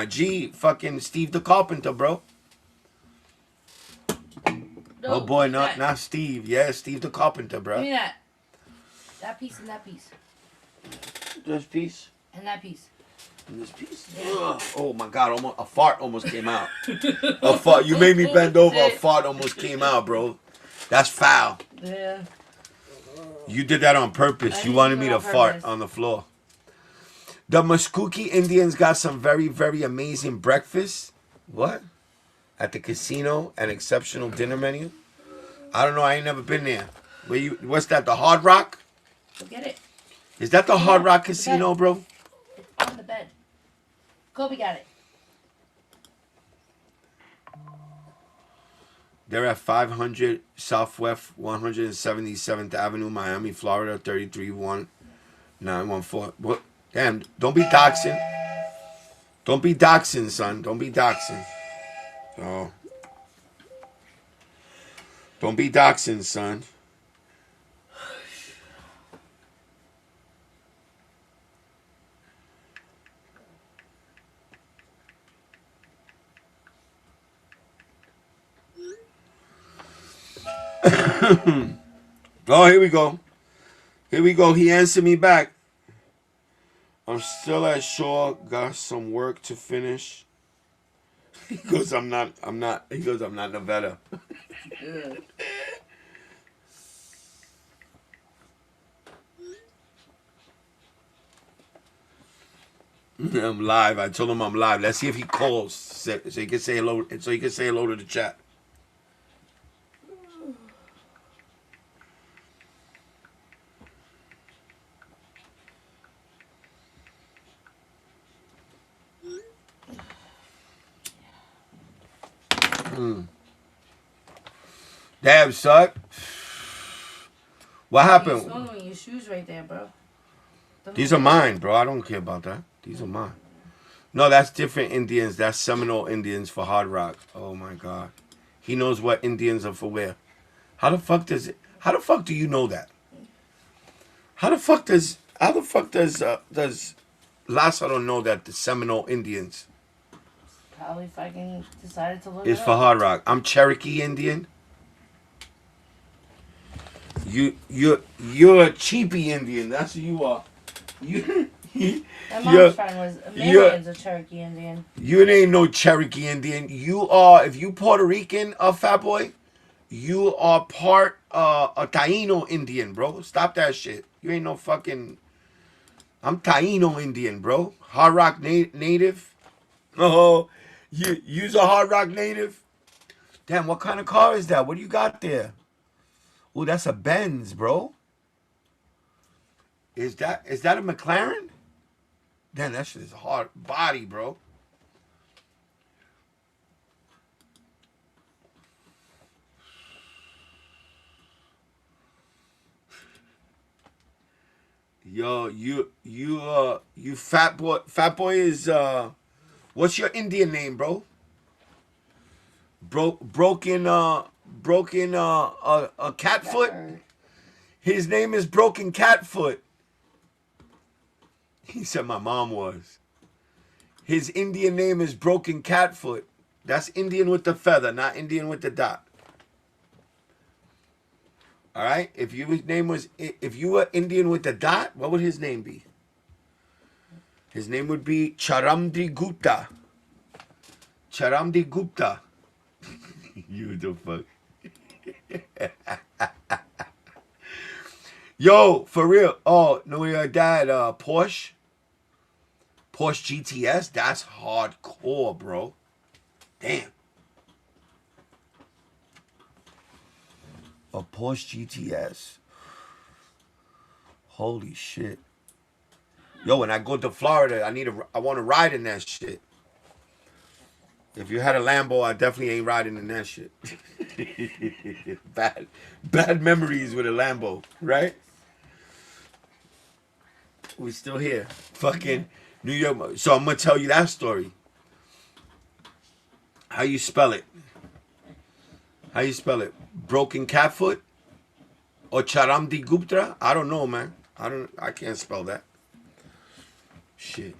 B: G, fucking Steve the carpenter, bro. No, oh boy, not Steve. Yeah, Steve the carpenter, bro.
E: Give me that. That piece and that piece.
B: This piece?
E: And that piece.
B: And this piece? Yeah. Oh my God, a fart almost came out. A fart. You made me bend over. A fart almost came out, bro. That's foul.
E: Yeah.
B: You did that on purpose. You wanted me to fart on the floor. The Muskogee Indians got some very, very amazing breakfast. What? At the casino, an exceptional dinner menu. I don't know. I ain't never been there. What's that? The Hard Rock?
E: Go get it.
B: Is that the Hard Rock Casino, bro?
E: It's on the bed. Kobe got it.
B: They're at 500 Southwest 177th Avenue, Miami, Florida, 331-914. What? Damn, don't be doxing. Don't be doxing, son. Don't be doxing. Oh. Don't be doxing, son. Oh, here we go. Here we go. He answered me back. I'm still at shore. Got some work to finish. He goes, I'm not. He goes, I'm not Nevada. I'm live. I told him I'm live. Let's see if he calls so he can say hello. So he can say hello to the chat. Damn, son. What happened?
E: You're swallowing your shoes right there, bro.
B: These are mine, bro. I don't care about that. These are mine. No, that's different Indians. That's Seminole Indians for Hard Rock. Oh my God. He knows what Indians are for where. How the fuck do you know that? How the fuck does Lázaro know that the Seminole Indians
E: Probably fucking decided to look
B: is
E: it
B: for
E: up.
B: Hard Rock? I'm Cherokee Indian. You're a cheapy Indian. That's who you are.
E: My mom's friend was Marian's a Cherokee Indian.
B: You ain't no Cherokee Indian. You are, if you Puerto Rican, Fat Boy, you are part a Taino Indian, bro. Stop that shit. You ain't no fucking. I'm Taino Indian, bro. Hard Rock native. Oh, you's a Hard Rock native. Damn, what kind of car is that? What do you got there? Oh, that's a Benz, bro. Is that a McLaren? Damn, that shit is a hard body, bro. Yo, you fat boy. Fat boy is what's your Indian name, bro? Broken Catfoot. His name is Broken Catfoot. He said my mom was. His Indian name is Broken Catfoot. That's Indian with the feather, not Indian with the dot. All right. If you were Indian with the dot, what would his name be? His name would be Charamdi Gupta. Charamdi Gupta. You the fuck. Yo, for real. Oh, no, your dad, Porsche GTS. That's hardcore, bro. Damn. A Porsche GTS. Holy shit. Yo, when I go to Florida, I want to ride in that shit. If you had a Lambo, I definitely ain't riding in that shit. Bad memories with a Lambo, right? We still here. Fucking New York. So I'm going to tell you that story. How you spell it? How you spell it? Broken Catfoot? Or Charamdi Gupta? I don't know, man. I can't spell that. Shit.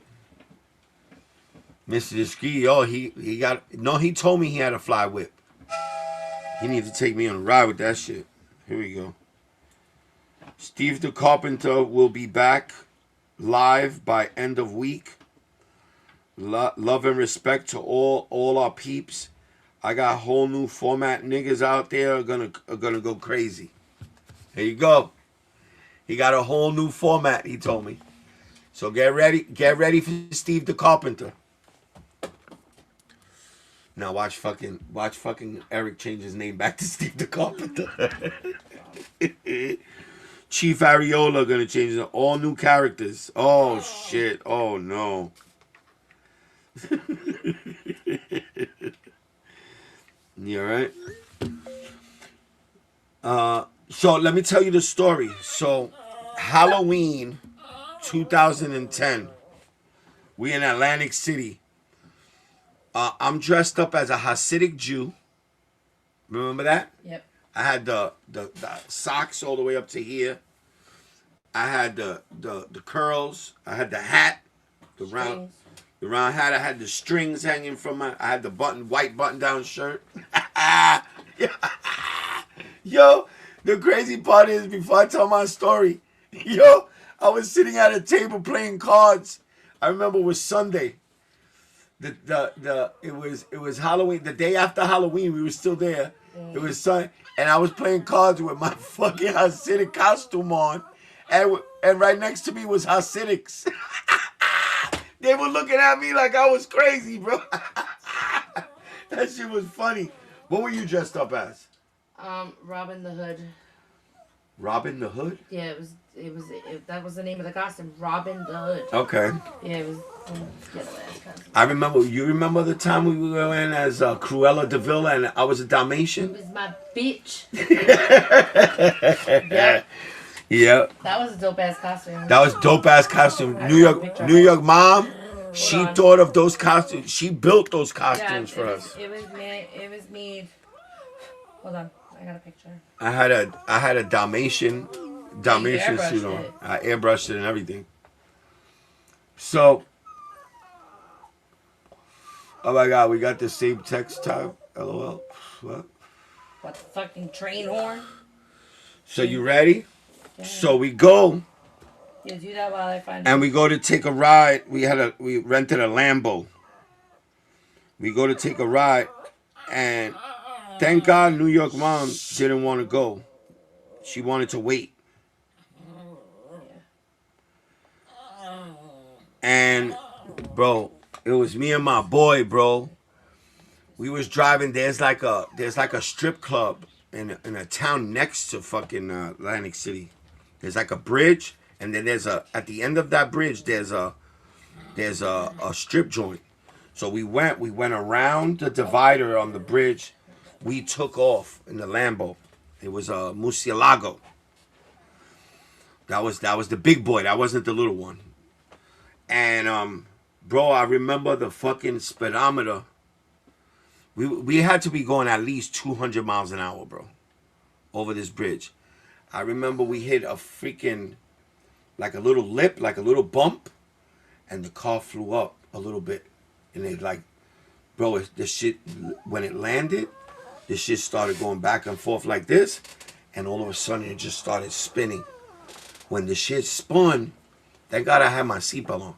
B: Mr. Discreet, oh, he told me he had a fly whip. He needs to take me on a ride with that shit. Here we go. Steve the Carpenter will be back live by end of week. Love and respect to all our peeps. I got a whole new format. Niggas out there are gonna go crazy. There you go. He got a whole new format, he told me. So get ready for Steve the Carpenter. Now watch fucking Eric change his name back to Steve the Carpenter. Chief Ariola gonna change it. All new characters. Oh shit. Oh no. You alright? So let me tell you the story. So Halloween 2010. We in Atlantic City. I'm dressed up as a Hasidic Jew. Remember that?
E: Yep.
B: I had the socks all the way up to here. I had the curls. I had the hat, the round hat. I had the strings hanging from I had the white button down shirt. Yo, the crazy part is before I tell my story, yo, I was sitting at a table playing cards. I remember it was Sunday. It was Halloween. The day after Halloween, we were still there. It was Sunday, and I was playing cards with my fucking Hasidic costume on, and right next to me was Hasidics. They were looking at me like I was crazy, bro. That shit was funny. What were you dressed up as?
E: Robin the Hood.
B: Robin the Hood?
E: Yeah, that was the name of the costume, Robin the Hood.
B: Okay.
E: Yeah, it was ghetto ass costume.
B: I remember. You remember the time we were in as Cruella de Vil and I was a Dalmatian?
E: It was my bitch.
B: Yeah. Yeah.
E: That was a dope ass costume.
B: That was dope ass costume. New York mom. She thought of those costumes. She built those costumes for us.
E: It was me. Hold on, I got a picture.
B: I had a Dalmatian Dalmatian
E: airbrushed
B: suit on.
E: it.
B: I airbrushed it and everything. So, oh my God, we got the same text time. LOL. What?
E: What the fucking train horn?
B: So you ready?
E: Yeah.
B: So we go
E: Yeah, do that while I find
B: and
E: it.
B: we go to take a ride. We rented a Lambo. We go to take a ride, and thank God New York mom didn't want to go. She wanted to wait. And bro, it was me and my boy, bro. We was driving. There's like a strip club in a town next to fucking Atlantic City. There's like a bridge, and then at the end of that bridge there's a strip joint. So we went around the divider on the bridge. We took off in the Lambo. It was a Murcielago. That was the big boy. That wasn't the little one. And bro, I remember the fucking speedometer. We had to be going at least 200 miles an hour, bro, over this bridge. I remember we hit a freaking, like a little lip, like a little bump, and the car flew up a little bit. And it like, bro, the shit, when it landed, the shit started going back and forth like this, and all of a sudden it just started spinning. When the shit spun, thank God I had my seatbelt on.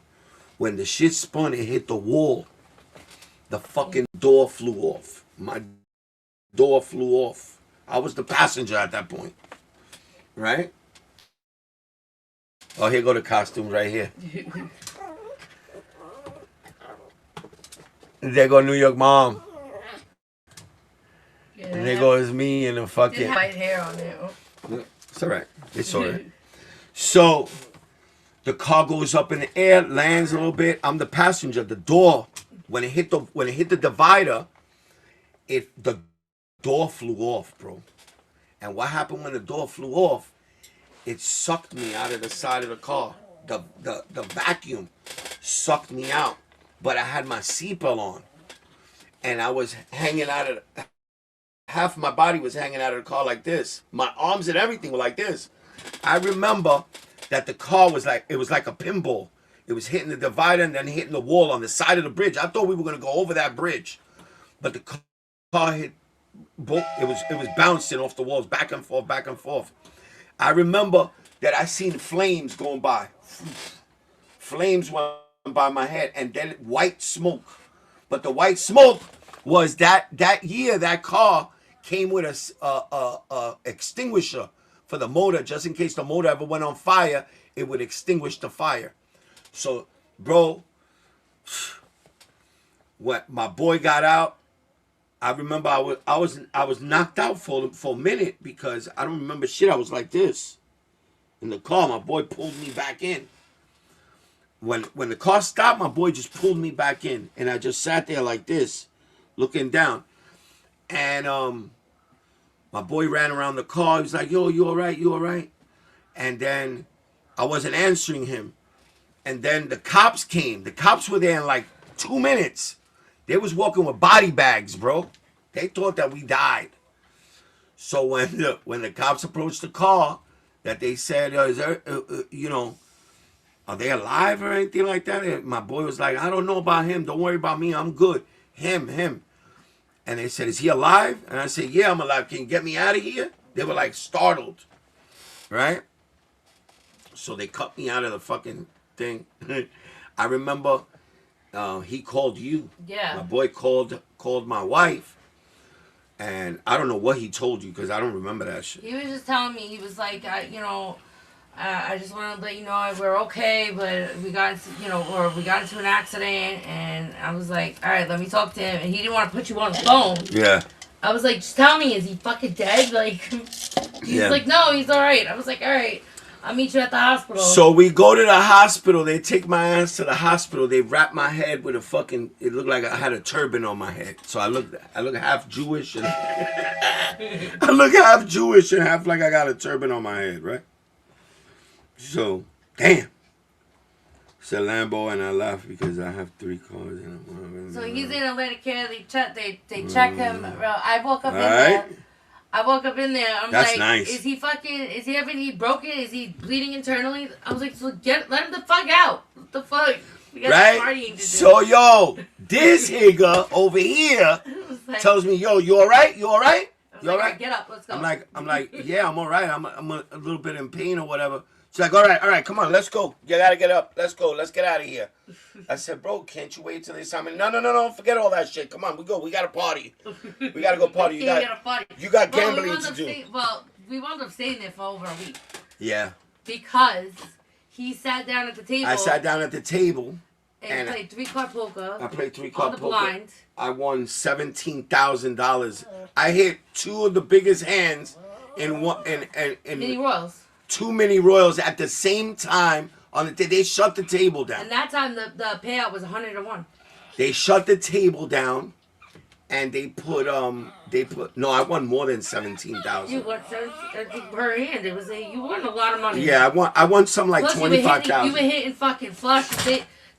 B: When the shit spun, it hit the wall. The fucking door flew off. My door flew off. I was the passenger at that point. Right? Oh, here go the costumes right here. There go New York mom.
E: Yeah.
B: And there goes me and the fucking...
E: Did have white hair on it. Oh.
B: It's alright. It's alright. So, the car goes up in the air, lands a little bit. I'm the passenger. The door, when it hit the divider, the door flew off, bro. And what happened when the door flew off? It sucked me out of the side of the car. The vacuum sucked me out. But I had my seatbelt on. And I was hanging out of... Half my body was hanging out of the car like this. My arms and everything were like this. I remember that the car was like... It was like a pinball. It was hitting the divider and then hitting the wall on the side of the bridge. I thought we were going to go over that bridge. But the car hit... It was bouncing off the walls, back and forth, back and forth. I remember that I seen flames going by. Flames went by my head, and then white smoke. But the white smoke was that year that car came with a extinguisher for the motor, just in case the motor ever went on fire, it would extinguish the fire. So, bro, when my boy got out, I remember I was knocked out for a minute because I don't remember shit. I was like this in the car. My boy pulled me back in. When the car stopped, my boy just pulled me back in, and I just sat there like this, looking down. And my boy ran around the car. He was like, "Yo, you all right? You all right?" And then I wasn't answering him. And then the cops came. The cops were there in like 2 minutes. They was walking with body bags, bro. They thought that we died. So when the cops approached the car, that they said, "Is there, are they alive or anything like that?" And my boy was like, "I don't know about him. Don't worry about me. I'm good. Him. And they said, "Is he alive?" And I said, "Yeah, I'm alive. Can you get me out of here?" They were like startled, right? So they cut me out of the fucking thing. I remember he called you.
E: Yeah.
B: My boy called my wife. And I don't know what he told you because I don't remember that shit.
E: He was just telling me, he was like, I just want to let you know we're okay, but we got into an accident, and I was like, all right, let me talk to him, and he didn't want to put you on the phone.
B: Yeah.
E: I was like, just tell me, is he fucking dead? Like, he's like, no, he's all right. I was like, all right, I'll meet you at the hospital.
B: So we go to the hospital. They take my ass to the hospital. They wrap my head with it looked like I had a turban on my head. So I look half Jewish and I look half Jewish and half like I got a turban on my head, right? So, damn. It's a Lambo, and I laugh because I have 3 cars.
E: So he's in Atlantic Care. They check him. I woke up in there. I woke up in there. I'm
B: That's
E: like,
B: nice.
E: is he having he broken? Is he bleeding internally? I was like, so let him the fuck out. What the fuck? We got
B: Right?
E: partying to do.
B: So, yo, this nigga over here
E: Like,
B: tells me, yo, you all right? You all right? You all
E: like,
B: right?
E: get up, let's go.
B: I'm like, yeah, I'm all right. I'm a little bit in pain or whatever. She's like, all right, come on, let's go. You gotta get up. Let's go. Let's get out of here. I said, bro, can't you wait till this time? No, forget all that shit. Come on, we go. We gotta party. We gotta go party. You got gambling to do.
E: We wound up staying there for over a week.
B: Yeah.
E: Because he sat down at the table.
B: I sat down at the table.
E: And played 3-card poker.
B: I played 3-card poker.
E: On the blind.
B: I won $17,000. I hit 2 of the biggest hands in one in
E: Mini Royals.
B: 2 mini royals at the same time. They shut the table down.
E: And that time the payout was 100-1.
B: They shut the table down, and they put no. I won more than 17,000.
E: You won 17 per hand. It was you won a lot of money.
B: Yeah, I won something like 25,000.
E: You were hitting fucking flush.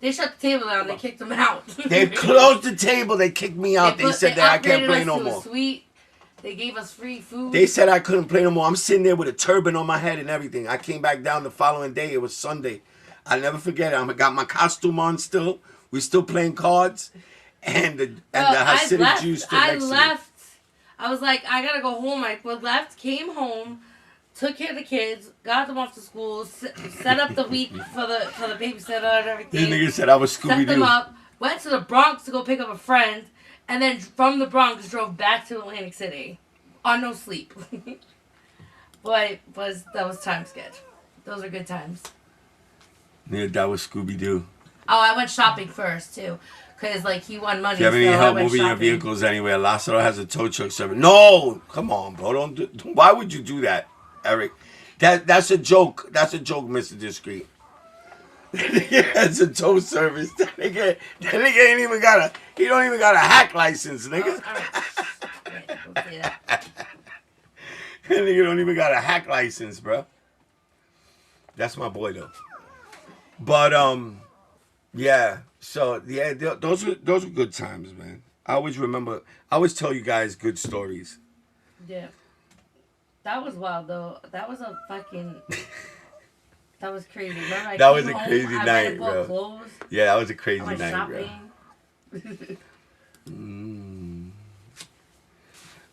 E: They shut the table down. They kicked them out.
B: They closed the table. They kicked me out. They said that I can't play no more.
E: Suite. They gave us free food.
B: They said I couldn't play no more. I'm sitting there with a turban on my head and everything. I came back down the following day. It was Sunday. I'll never forget it. I got my costume on still. We're still playing cards. And the Hasidic Jews stood next to me.
E: I was like, I gotta go home. I left, came home, took care of the kids, got them off to school, set up the week for the babysitter and everything.
B: This nigga said I was Scooby-Doo.
E: Set them up, went to the Bronx to go pick up a friend, and then from the Bronx drove back to Atlantic City on no sleep. But that was time sketch. Those are good times.
B: Yeah, that was Scooby-Doo.
E: Oh, I went shopping first too. Because, like, he won money.
B: Do you have any help moving your vehicles anywhere? Lázaro has a tow truck service. No! Come on, bro. Why would you do that, Eric? That's a joke. That's a joke, Mr. Discreet. That's a tow service. That nigga ain't even got he don't even got a hack license, nigga.
E: Oh, all right. Don't say that.
B: That nigga don't even got a hack license, bro. That's my boy, though. But, yeah. So, yeah, those were good times, man. I always tell you guys good stories.
E: Yeah. That was wild, though. That was a fucking... That was crazy. Remember,
B: that was a crazy night, bro.
E: Clothes,
B: yeah, that was a crazy night,
E: shopping.
B: Bro.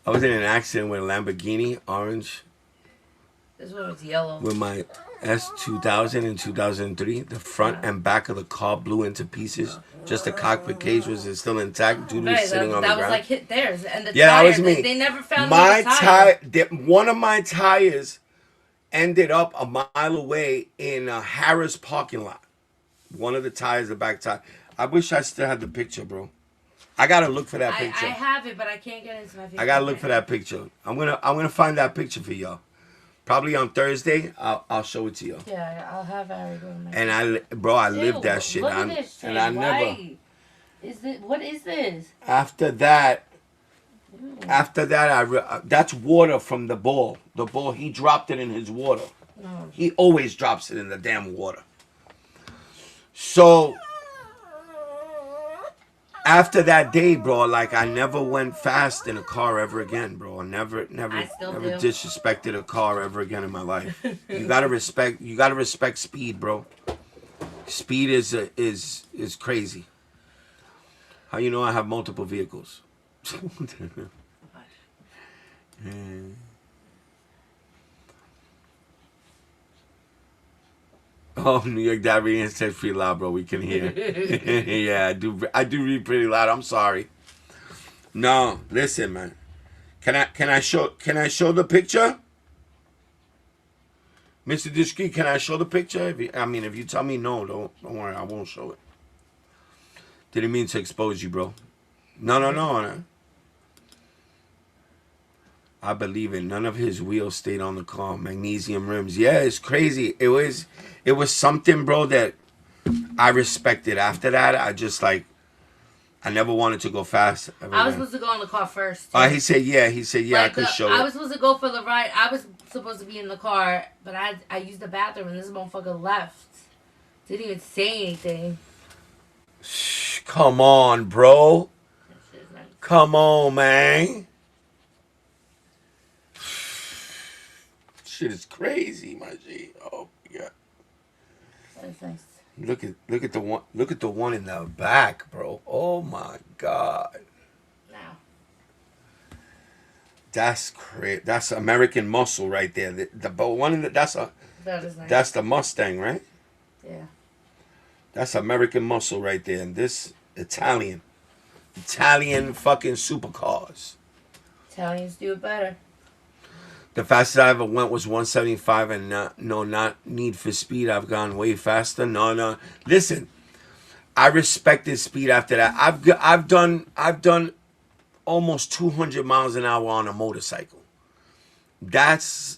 B: I was in an accident with a Lamborghini, orange.
E: This one was yellow.
B: With my S2000 in 2003. The front and back of the car blew into pieces. Just the cockpit cage was still intact. Dude was sitting on the ground.
E: That was like hit theirs. And the
B: tire, that was me.
E: They never found
B: my
E: tire.
B: One of my tires ended up a mile away in a Harris parking lot. One of the tires, the back tire. I wish I still had the picture, bro. I gotta look for that picture.
E: I have it, but I can't get into my Facebook.
B: I gotta look for that picture. I'm gonna find that picture for y'all. Probably on Thursday, I'll show it to you.
E: Yeah, I'll have Ari go.
B: And I lived that shit.
E: Look at this shit.
B: And I never.
E: What is this?
B: After that, that's water from the ball. The ball, he dropped it in his water.
E: No.
B: He always drops it in the damn water. So after that day, bro, like I never went fast in a car ever again, bro. I never disrespected a car ever again in my life. You gotta respect speed, bro. Speed is crazy. How you know I have multiple vehicles? Oh, New York Dad reading says pretty loud, bro. We can hear. Yeah, I do read pretty loud. I'm sorry. No, listen, man. Can I show the picture? Mr. Discreet, can I show the picture? If you tell me no, don't worry, I won't show it. Didn't mean to expose you, bro. No. I believe it. None of his wheels stayed on the car. Magnesium rims. Yeah, it's crazy. It was something, bro, that I respected. After that, I never wanted to go fast.
E: I was supposed to go in the car first.
B: He said, yeah, I could show it.
E: I was supposed to go for the ride. I was supposed to be in the car, but I used the bathroom, and this motherfucker left. Didn't even say anything.
B: Shh, come on, bro. Come on, man. shit is crazy, my G. Oh my god.
E: That's nice.
B: Look at the one in the back, bro. Oh my god.
E: Now.
B: That's crazy. That's American muscle right there. The one in the,
E: That is nice.
B: that's the Mustang, right?
E: Yeah.
B: That's American muscle right there. And this Italian fucking supercars.
E: Italians do it better.
B: The fastest I ever went was 175, and not Need for Speed. I've gone way faster. No. Listen, I respected speed after that. I've done almost 200 miles an hour on a motorcycle. That's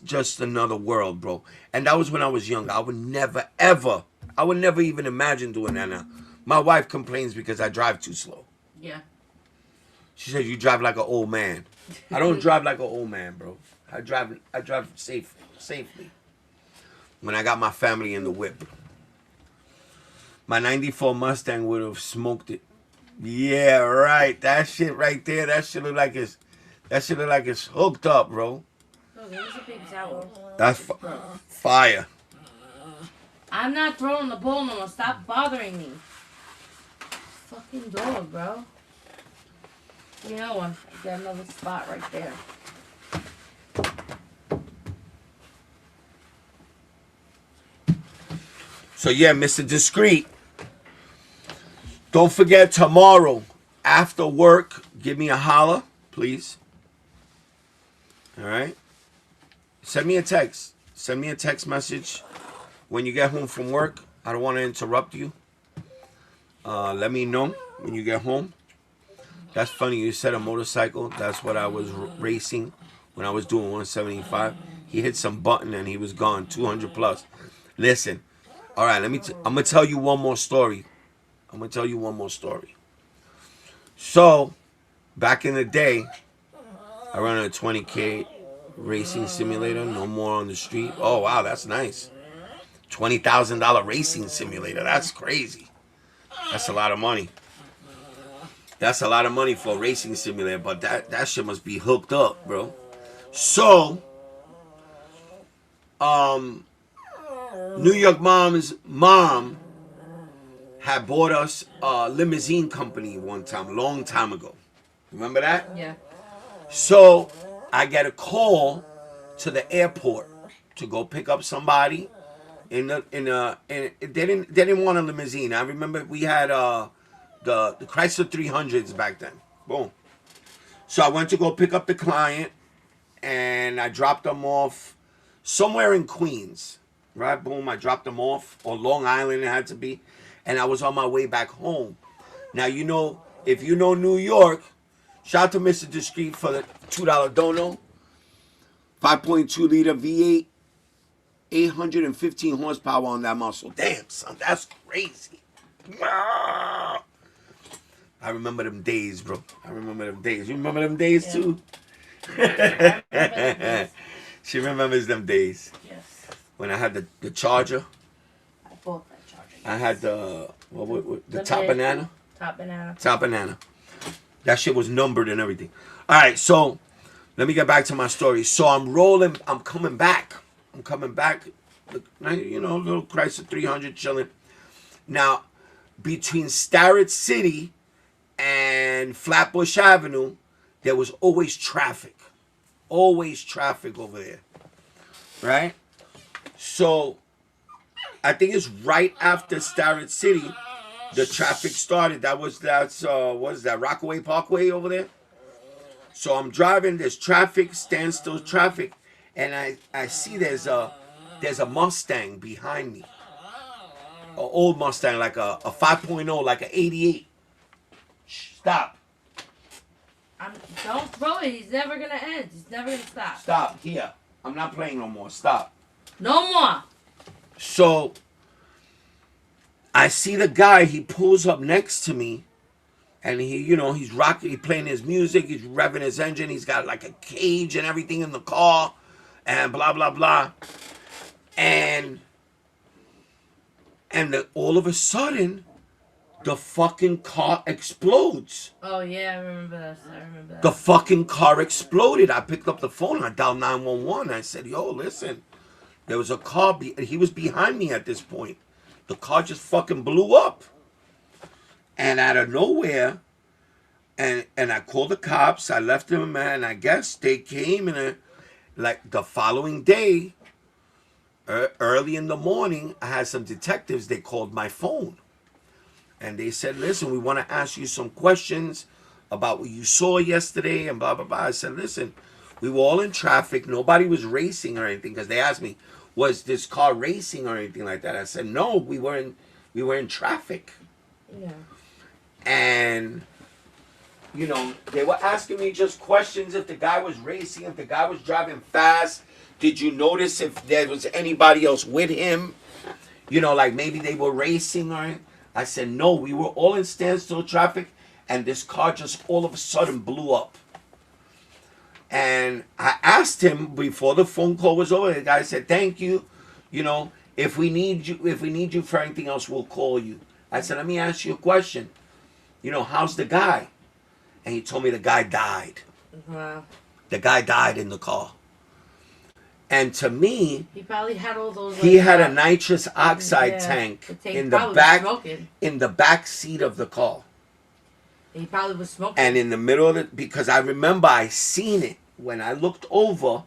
B: just another world, bro. And that was when I was young. I would never even imagine doing that now. My wife complains because I drive too slow.
E: Yeah.
B: She says you drive like an old man. I don't drive like an old man, bro. I drive safely. When I got my family in the whip. My 94 Mustang would have smoked it. Yeah, right. That shit right there, that shit look like it's hooked up, bro.
E: Oh, there's a big towel.
B: That's fire.
E: I'm not throwing the ball no more. Stop bothering me. Fucking dog, bro. You know what? I got another spot right there.
B: So yeah, Mr. Discreet. Don't forget tomorrow after work, give me a holler, please. All right. Send me a text. Send me a text message when you get home from work. I don't want to interrupt you. Let me know when you get home. That's funny. You said a motorcycle. That's what I was racing when I was doing 175. He hit some button and he was gone. 200 plus. Listen. All right. I'm gonna tell you one more story. So, back in the day, I ran a 20K racing simulator. No more on the street. Oh wow, that's nice. $20,000 racing simulator. That's crazy. That's a lot of money. That's a lot of money for a racing simulator, but that shit must be hooked up, bro. So, New York Mom's mom had bought us a limousine company one time, long time ago. Remember that?
E: Yeah.
B: So, I get a call to the airport to go pick up somebody. And they didn't want a limousine. I remember we had the Chrysler 300s back then. Boom. So I went to go pick up the client, and I dropped them off somewhere in Queens. Right? Boom. I dropped them off, or Long Island it had to be, and I was on my way back home. Now you know, if you know New York, shout out to Mr. Discreet for the $2 dono. 5.2 liter V8. 815 horsepower on that muscle. Damn, son, that's crazy. I remember them days, bro. I remember them days. You remember them days, too?
E: I remember them days.
B: She remembers them days.
E: Yes.
B: When I had the Charger.
E: I bought that Charger. Yes.
B: I had the Top Banana.
E: Top Banana.
B: Top Banana. That shit was numbered and everything. All right, so let me get back to my story. So I'm rolling. I'm coming back. You know, little Chrysler 300 chilling. Now, between Starrett City and Flatbush Avenue, there was always traffic. Always traffic over there. Right? So, I think it's right after Starrett City, the traffic started. What is that, Rockaway Parkway over there? So I'm driving, there's traffic, standstill traffic. And I see there's a Mustang behind me. An old Mustang, like a 5.0, like an 88. Shh, stop.
E: Don't throw it. He's never going to end. He's never going to stop.
B: Stop. Here. I'm not playing no more. Stop.
E: No more.
B: So, I see the guy. He pulls up next to me. And he's rocking, he's playing his music. He's revving his engine. He's got like a cage and everything in the car. And blah, blah, blah. And all of a sudden, the fucking car explodes.
E: Oh yeah, I remember that.
B: The fucking car exploded. I picked up the phone. I dialed 911. I said, yo, listen. There was a car. He was behind me at this point. The car just fucking blew up. And out of nowhere, and I called the cops. I left them, and I guess they came, and like the following day, early in the morning, I had some detectives. They called my phone. And they said, listen, we want to ask you some questions about what you saw yesterday and blah, blah, blah. I said, listen, we were all in traffic. Nobody was racing or anything, because they asked me, was this car racing or anything like that? I said, no, we were in traffic.
E: Yeah.
B: And, you know, they were asking me just questions if the guy was racing, if the guy was driving fast. Did you notice if there was anybody else with him? You know, like maybe they were racing or anything. I said, no, we were all in standstill traffic, and this car just all of a sudden blew up. And I asked him before the phone call was over. The guy said, thank you. You know, if we need you for anything else, we'll call you. I said, let me ask you a question. You know, how's the guy? And he told me the guy died.
E: Wow.
B: The guy died in the car. And to me,
E: he probably had all those.
B: He had a nitrous oxide tank in the back seat of the car.
E: He probably was smoking.
B: And in the middle of it, because I remember I seen it when I looked over,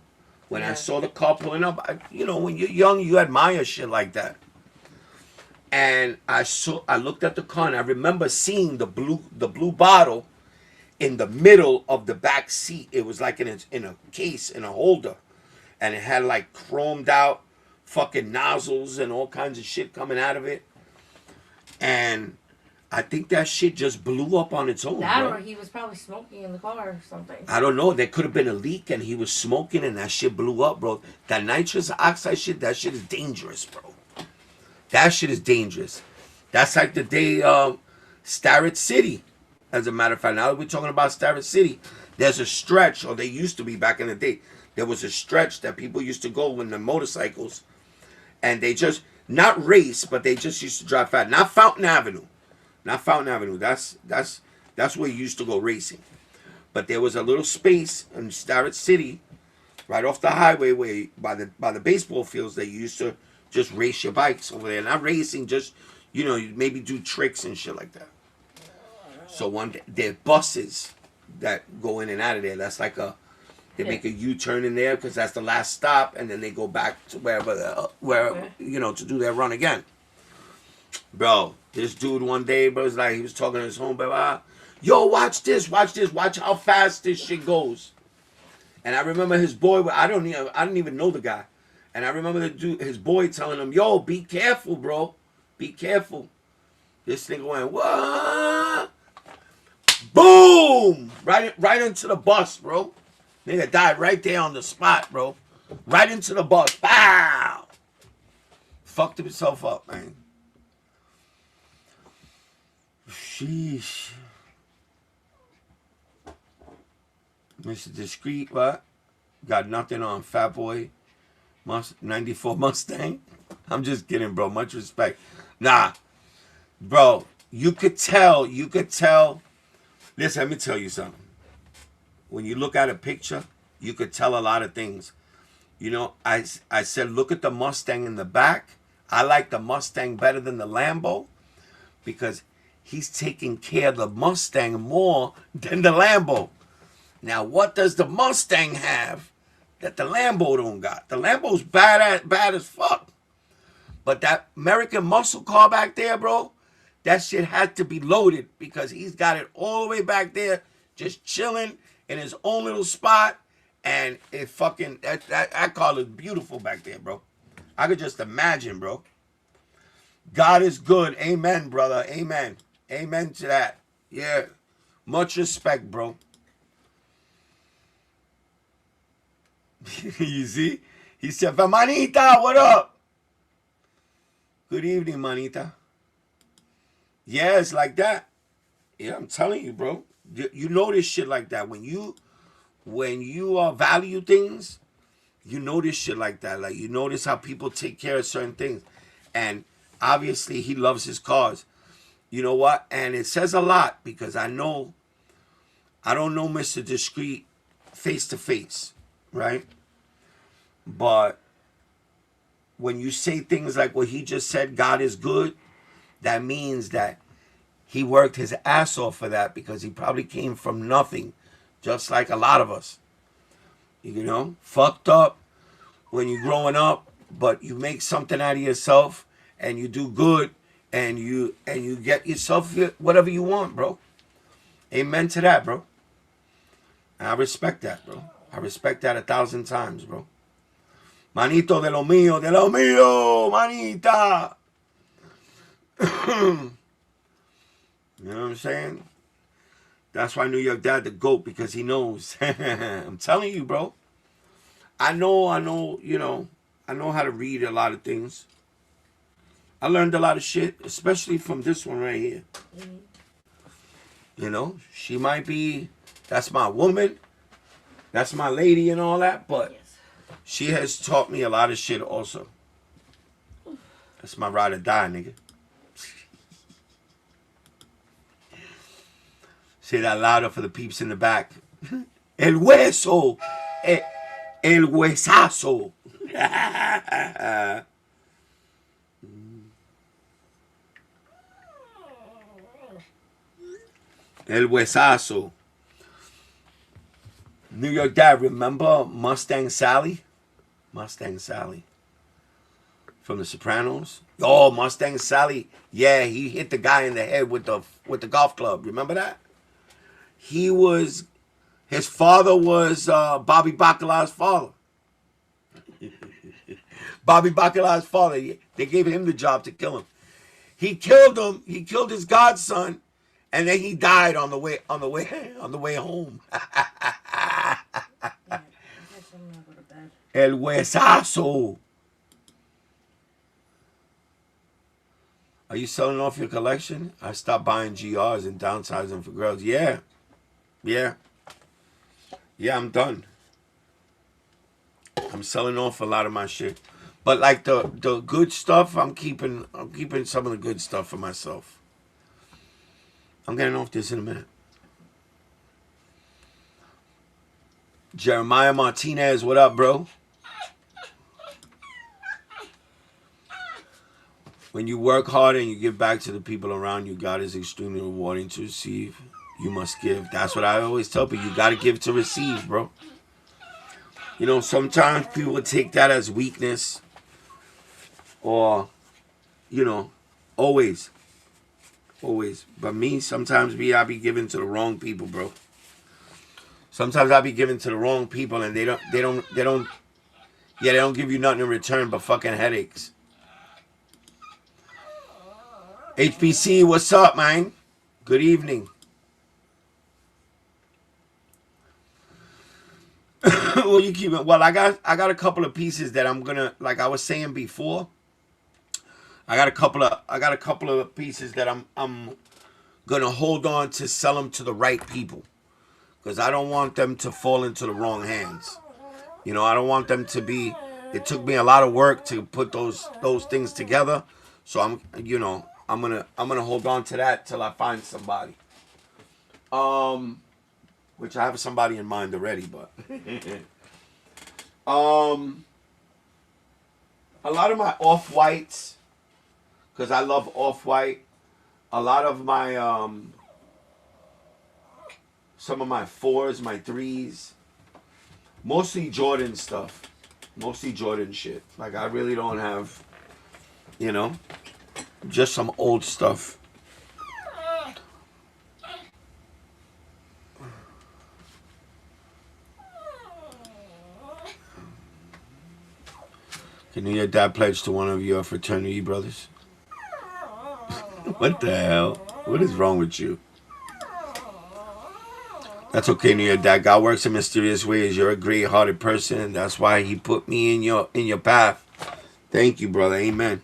B: when I saw the car pulling up. You know, when you're young, you admire shit like that. And I looked at the car, and I remember seeing the blue bottle in the middle of the back seat. It was like in a case, in a holder. And it had like chromed out fucking nozzles and all kinds of shit coming out of it. And I think that shit just blew up on its own.
E: That, or he was probably smoking in the car or something.
B: I don't know. There could have been a leak and he was smoking and that shit blew up, bro. That nitrous oxide shit, that shit is dangerous, bro. That shit is dangerous. That's like the day Starrett City. As a matter of fact, now that we're talking about Starrett City, there's a stretch, or they used to be back in the day. There was a stretch that people used to go in the motorcycles, and they just, not race, but they just used to drive fast. Not Fountain Avenue. Not Fountain Avenue. That's where you used to go racing. But there was a little space in Starrett City, right off the highway, where by the baseball fields, they used to just race your bikes over there. Not racing, just, you know, maybe do tricks and shit like that. So there are buses that go in and out of there. That's like they make a U-turn in there because that's the last stop, and then they go back to wherever, you know, to do their run again. Bro, this dude one day, bro, was like, he was talking to his homeboy, yo, watch this, watch how fast this shit goes. And I remember his boy, I didn't even know the guy. And I remember his boy telling him, yo, be careful, bro. Be careful. This nigga went, what? Boom! Right into the bus, bro. Nigga died right there on the spot, bro. Right into the bus. Pow! Fucked himself up, man. Sheesh. Mr. Discreet, what? Got nothing on Fat Boy. 94 Mustang. I'm just kidding, bro. Much respect. Nah. Bro, you could tell. Listen, let me tell you something. When you look at a picture, you could tell a lot of things. You know, I said, look at the Mustang in the back. I like the Mustang better than the Lambo because he's taking care of the Mustang more than the Lambo. Now, what does the Mustang have that the Lambo don't got? The Lambo's bad as fuck. But that American muscle car back there, bro, that shit had to be loaded because he's got it all the way back there, just chilling in his own little spot. And it fucking, that car looks beautiful back there, bro. I could just imagine, bro. God is good. Amen, brother. Amen. Amen to that. Yeah. Much respect, bro. You see? He said, Manita, what up? Good evening, Manita. Yeah, it's like that. Yeah, I'm telling you, bro. You notice shit like that. When you value things, you notice shit like that. Like, you notice how people take care of certain things. And obviously, he loves his cars. You know what? And it says a lot because I don't know Mr. Discreet face to face, right? But when you say things like what he just said, God is good, that means that he worked his ass off for that because he probably came from nothing, just like a lot of us. You know, fucked up when you're growing up, but you make something out of yourself and you do good and you get yourself whatever you want, bro. Amen to that, bro. And I respect that, bro. I respect that 1,000 times, bro. Manito de lo mío, manita. You know what I'm saying? That's why New York Dad the GOAT, because he knows. I'm telling you, bro. I know, you know, I know how to read a lot of things. I learned a lot of shit, especially from this one right here. You know, she might be, that's my woman, that's my lady and all that, but she has taught me a lot of shit also. That's my ride or die, nigga. Say that louder for the peeps in the back. El hueso. El huesazo. El huesazo. New York Dad, remember Mustang Sally? Mustang Sally. From The Sopranos? Oh, Mustang Sally. Yeah, he hit the guy in the head with the golf club. Remember that? His father was Bobby Bacala's father. Bobby Bacala's father. They gave him the job to kill him. He killed him. He killed his godson, and then he died on the way home. El huesazo. Are you selling off your collection? I stopped buying GRs and downsizing for girls. Yeah, I'm done. I'm selling off a lot of my shit. But like the good stuff, I'm keeping some of the good stuff for myself. I'm getting off this in a minute. Jeremiah Martinez, what up, bro? When you work hard and you give back to the people around you, God is extremely rewarding to receive. You must give. That's what I always tell people. You got to give to receive, bro. You know, sometimes people take that as weakness. Or, you know, always. But me, sometimes I be giving to the wrong people, bro. Sometimes I be giving to the wrong people and they don't give you nothing in return but fucking headaches. HPC, what's up, man? Good evening. Well, you keep it. Well, I got a couple of pieces that I'm gonna, like I was saying before. I got a couple of pieces that I'm gonna hold on to sell them to the right people, because I don't want them to fall into the wrong hands. You know, I don't want them to be. It took me a lot of work to put those things together, so I'm gonna hold on to that till I find somebody. Which I have somebody in mind already, but a lot of my off-whites, because I love off-white. A lot of my some of my 4s, my 3s, mostly Jordan stuff, mostly Jordan shit. Like I really don't have, you know, just some old stuff. Can your dad pledge to one of your fraternity brothers? What the hell? What is wrong with you? That's okay, New York Dad. God works in mysterious ways. You're a great-hearted person, and that's why He put me in your path. Thank you, brother. Amen.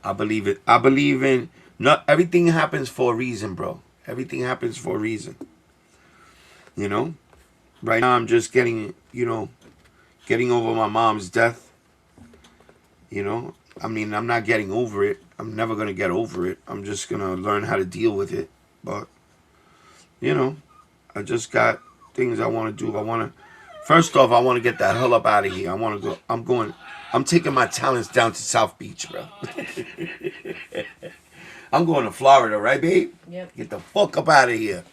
B: I believe it. I believe in. Not everything happens for a reason, bro. Everything happens for a reason. You know. Right now, I'm just getting over my mom's death. You know, I mean, I'm not getting over it. I'm never going to get over it. I'm just going to learn how to deal with it. But, you know, I just got things I want to do. First off, I want to get the hell up out of here. I'm taking my talents down to South Beach, bro. I'm going to Florida, right, babe?
E: Yep.
B: Get the fuck up out of here.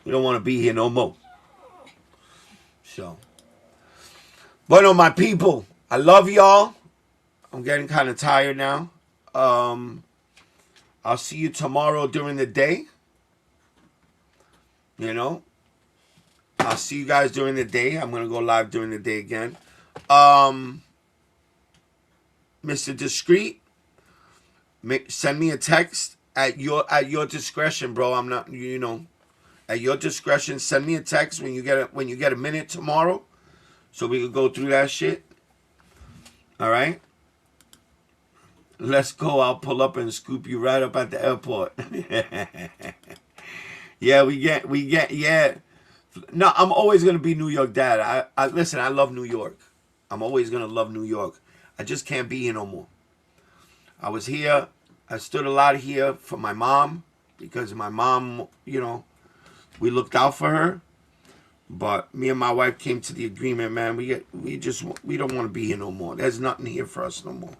B: We don't want to be here no more. So, bueno, my people, I love y'all. I'm getting kind of tired now. I'll see you tomorrow during the day. You know, I'll see you guys during the day. I'm going to go live during the day again. Mr. Discreet, send me a text at your discretion, bro. I'm not, you know, at your discretion. Send me a text when you get a minute tomorrow, so we can go through that shit. All right. Let's go. I'll pull up and scoop you right up at the airport. Yeah, we get. Yeah. No, I'm always gonna be New York dad. I listen. I love New York. I'm always gonna love New York. I just can't be here no more. I was here. I stood a lot here for my mom because my mom, you know, we looked out for her. But me and my wife came to the agreement, man. We don't want to be here no more. There's nothing here for us no more.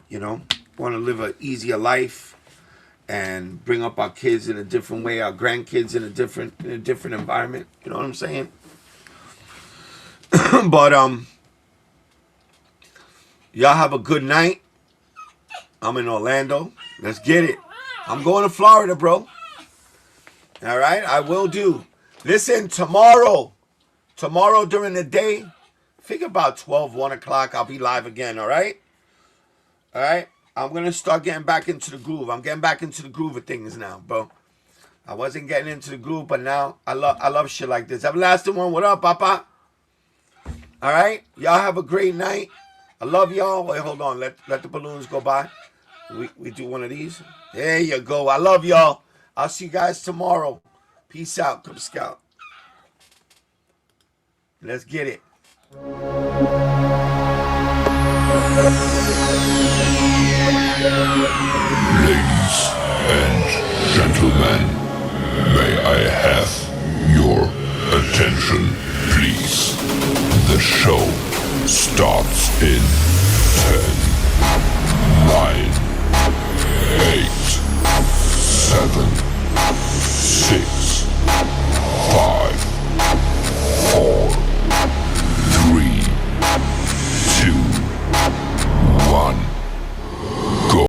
B: You know, want to live an easier life and bring up our kids in a different way, our grandkids in a different environment. You know what I'm saying? But y'all have a good night. I'm in Orlando. Let's get it. I'm going to Florida, bro. All right, I will do. Listen, tomorrow during the day, figure about 12, 1 o'clock, I'll be live again, all right? All right? I'm going to start getting back into the groove. I'm getting back into the groove of things now, bro. I wasn't getting into the groove, but now I love shit like this. Everlasting One, what up, Papa? All right? Y'all have a great night. I love y'all. Wait, hold on. Let the balloons go by. We do one of these. There you go. I love y'all. I'll see you guys tomorrow. Peace out, Cub Scout. Let's get it.
A: Ladies and gentlemen, may I have your attention, please? The show starts in 10, 9, 8, 7, 6,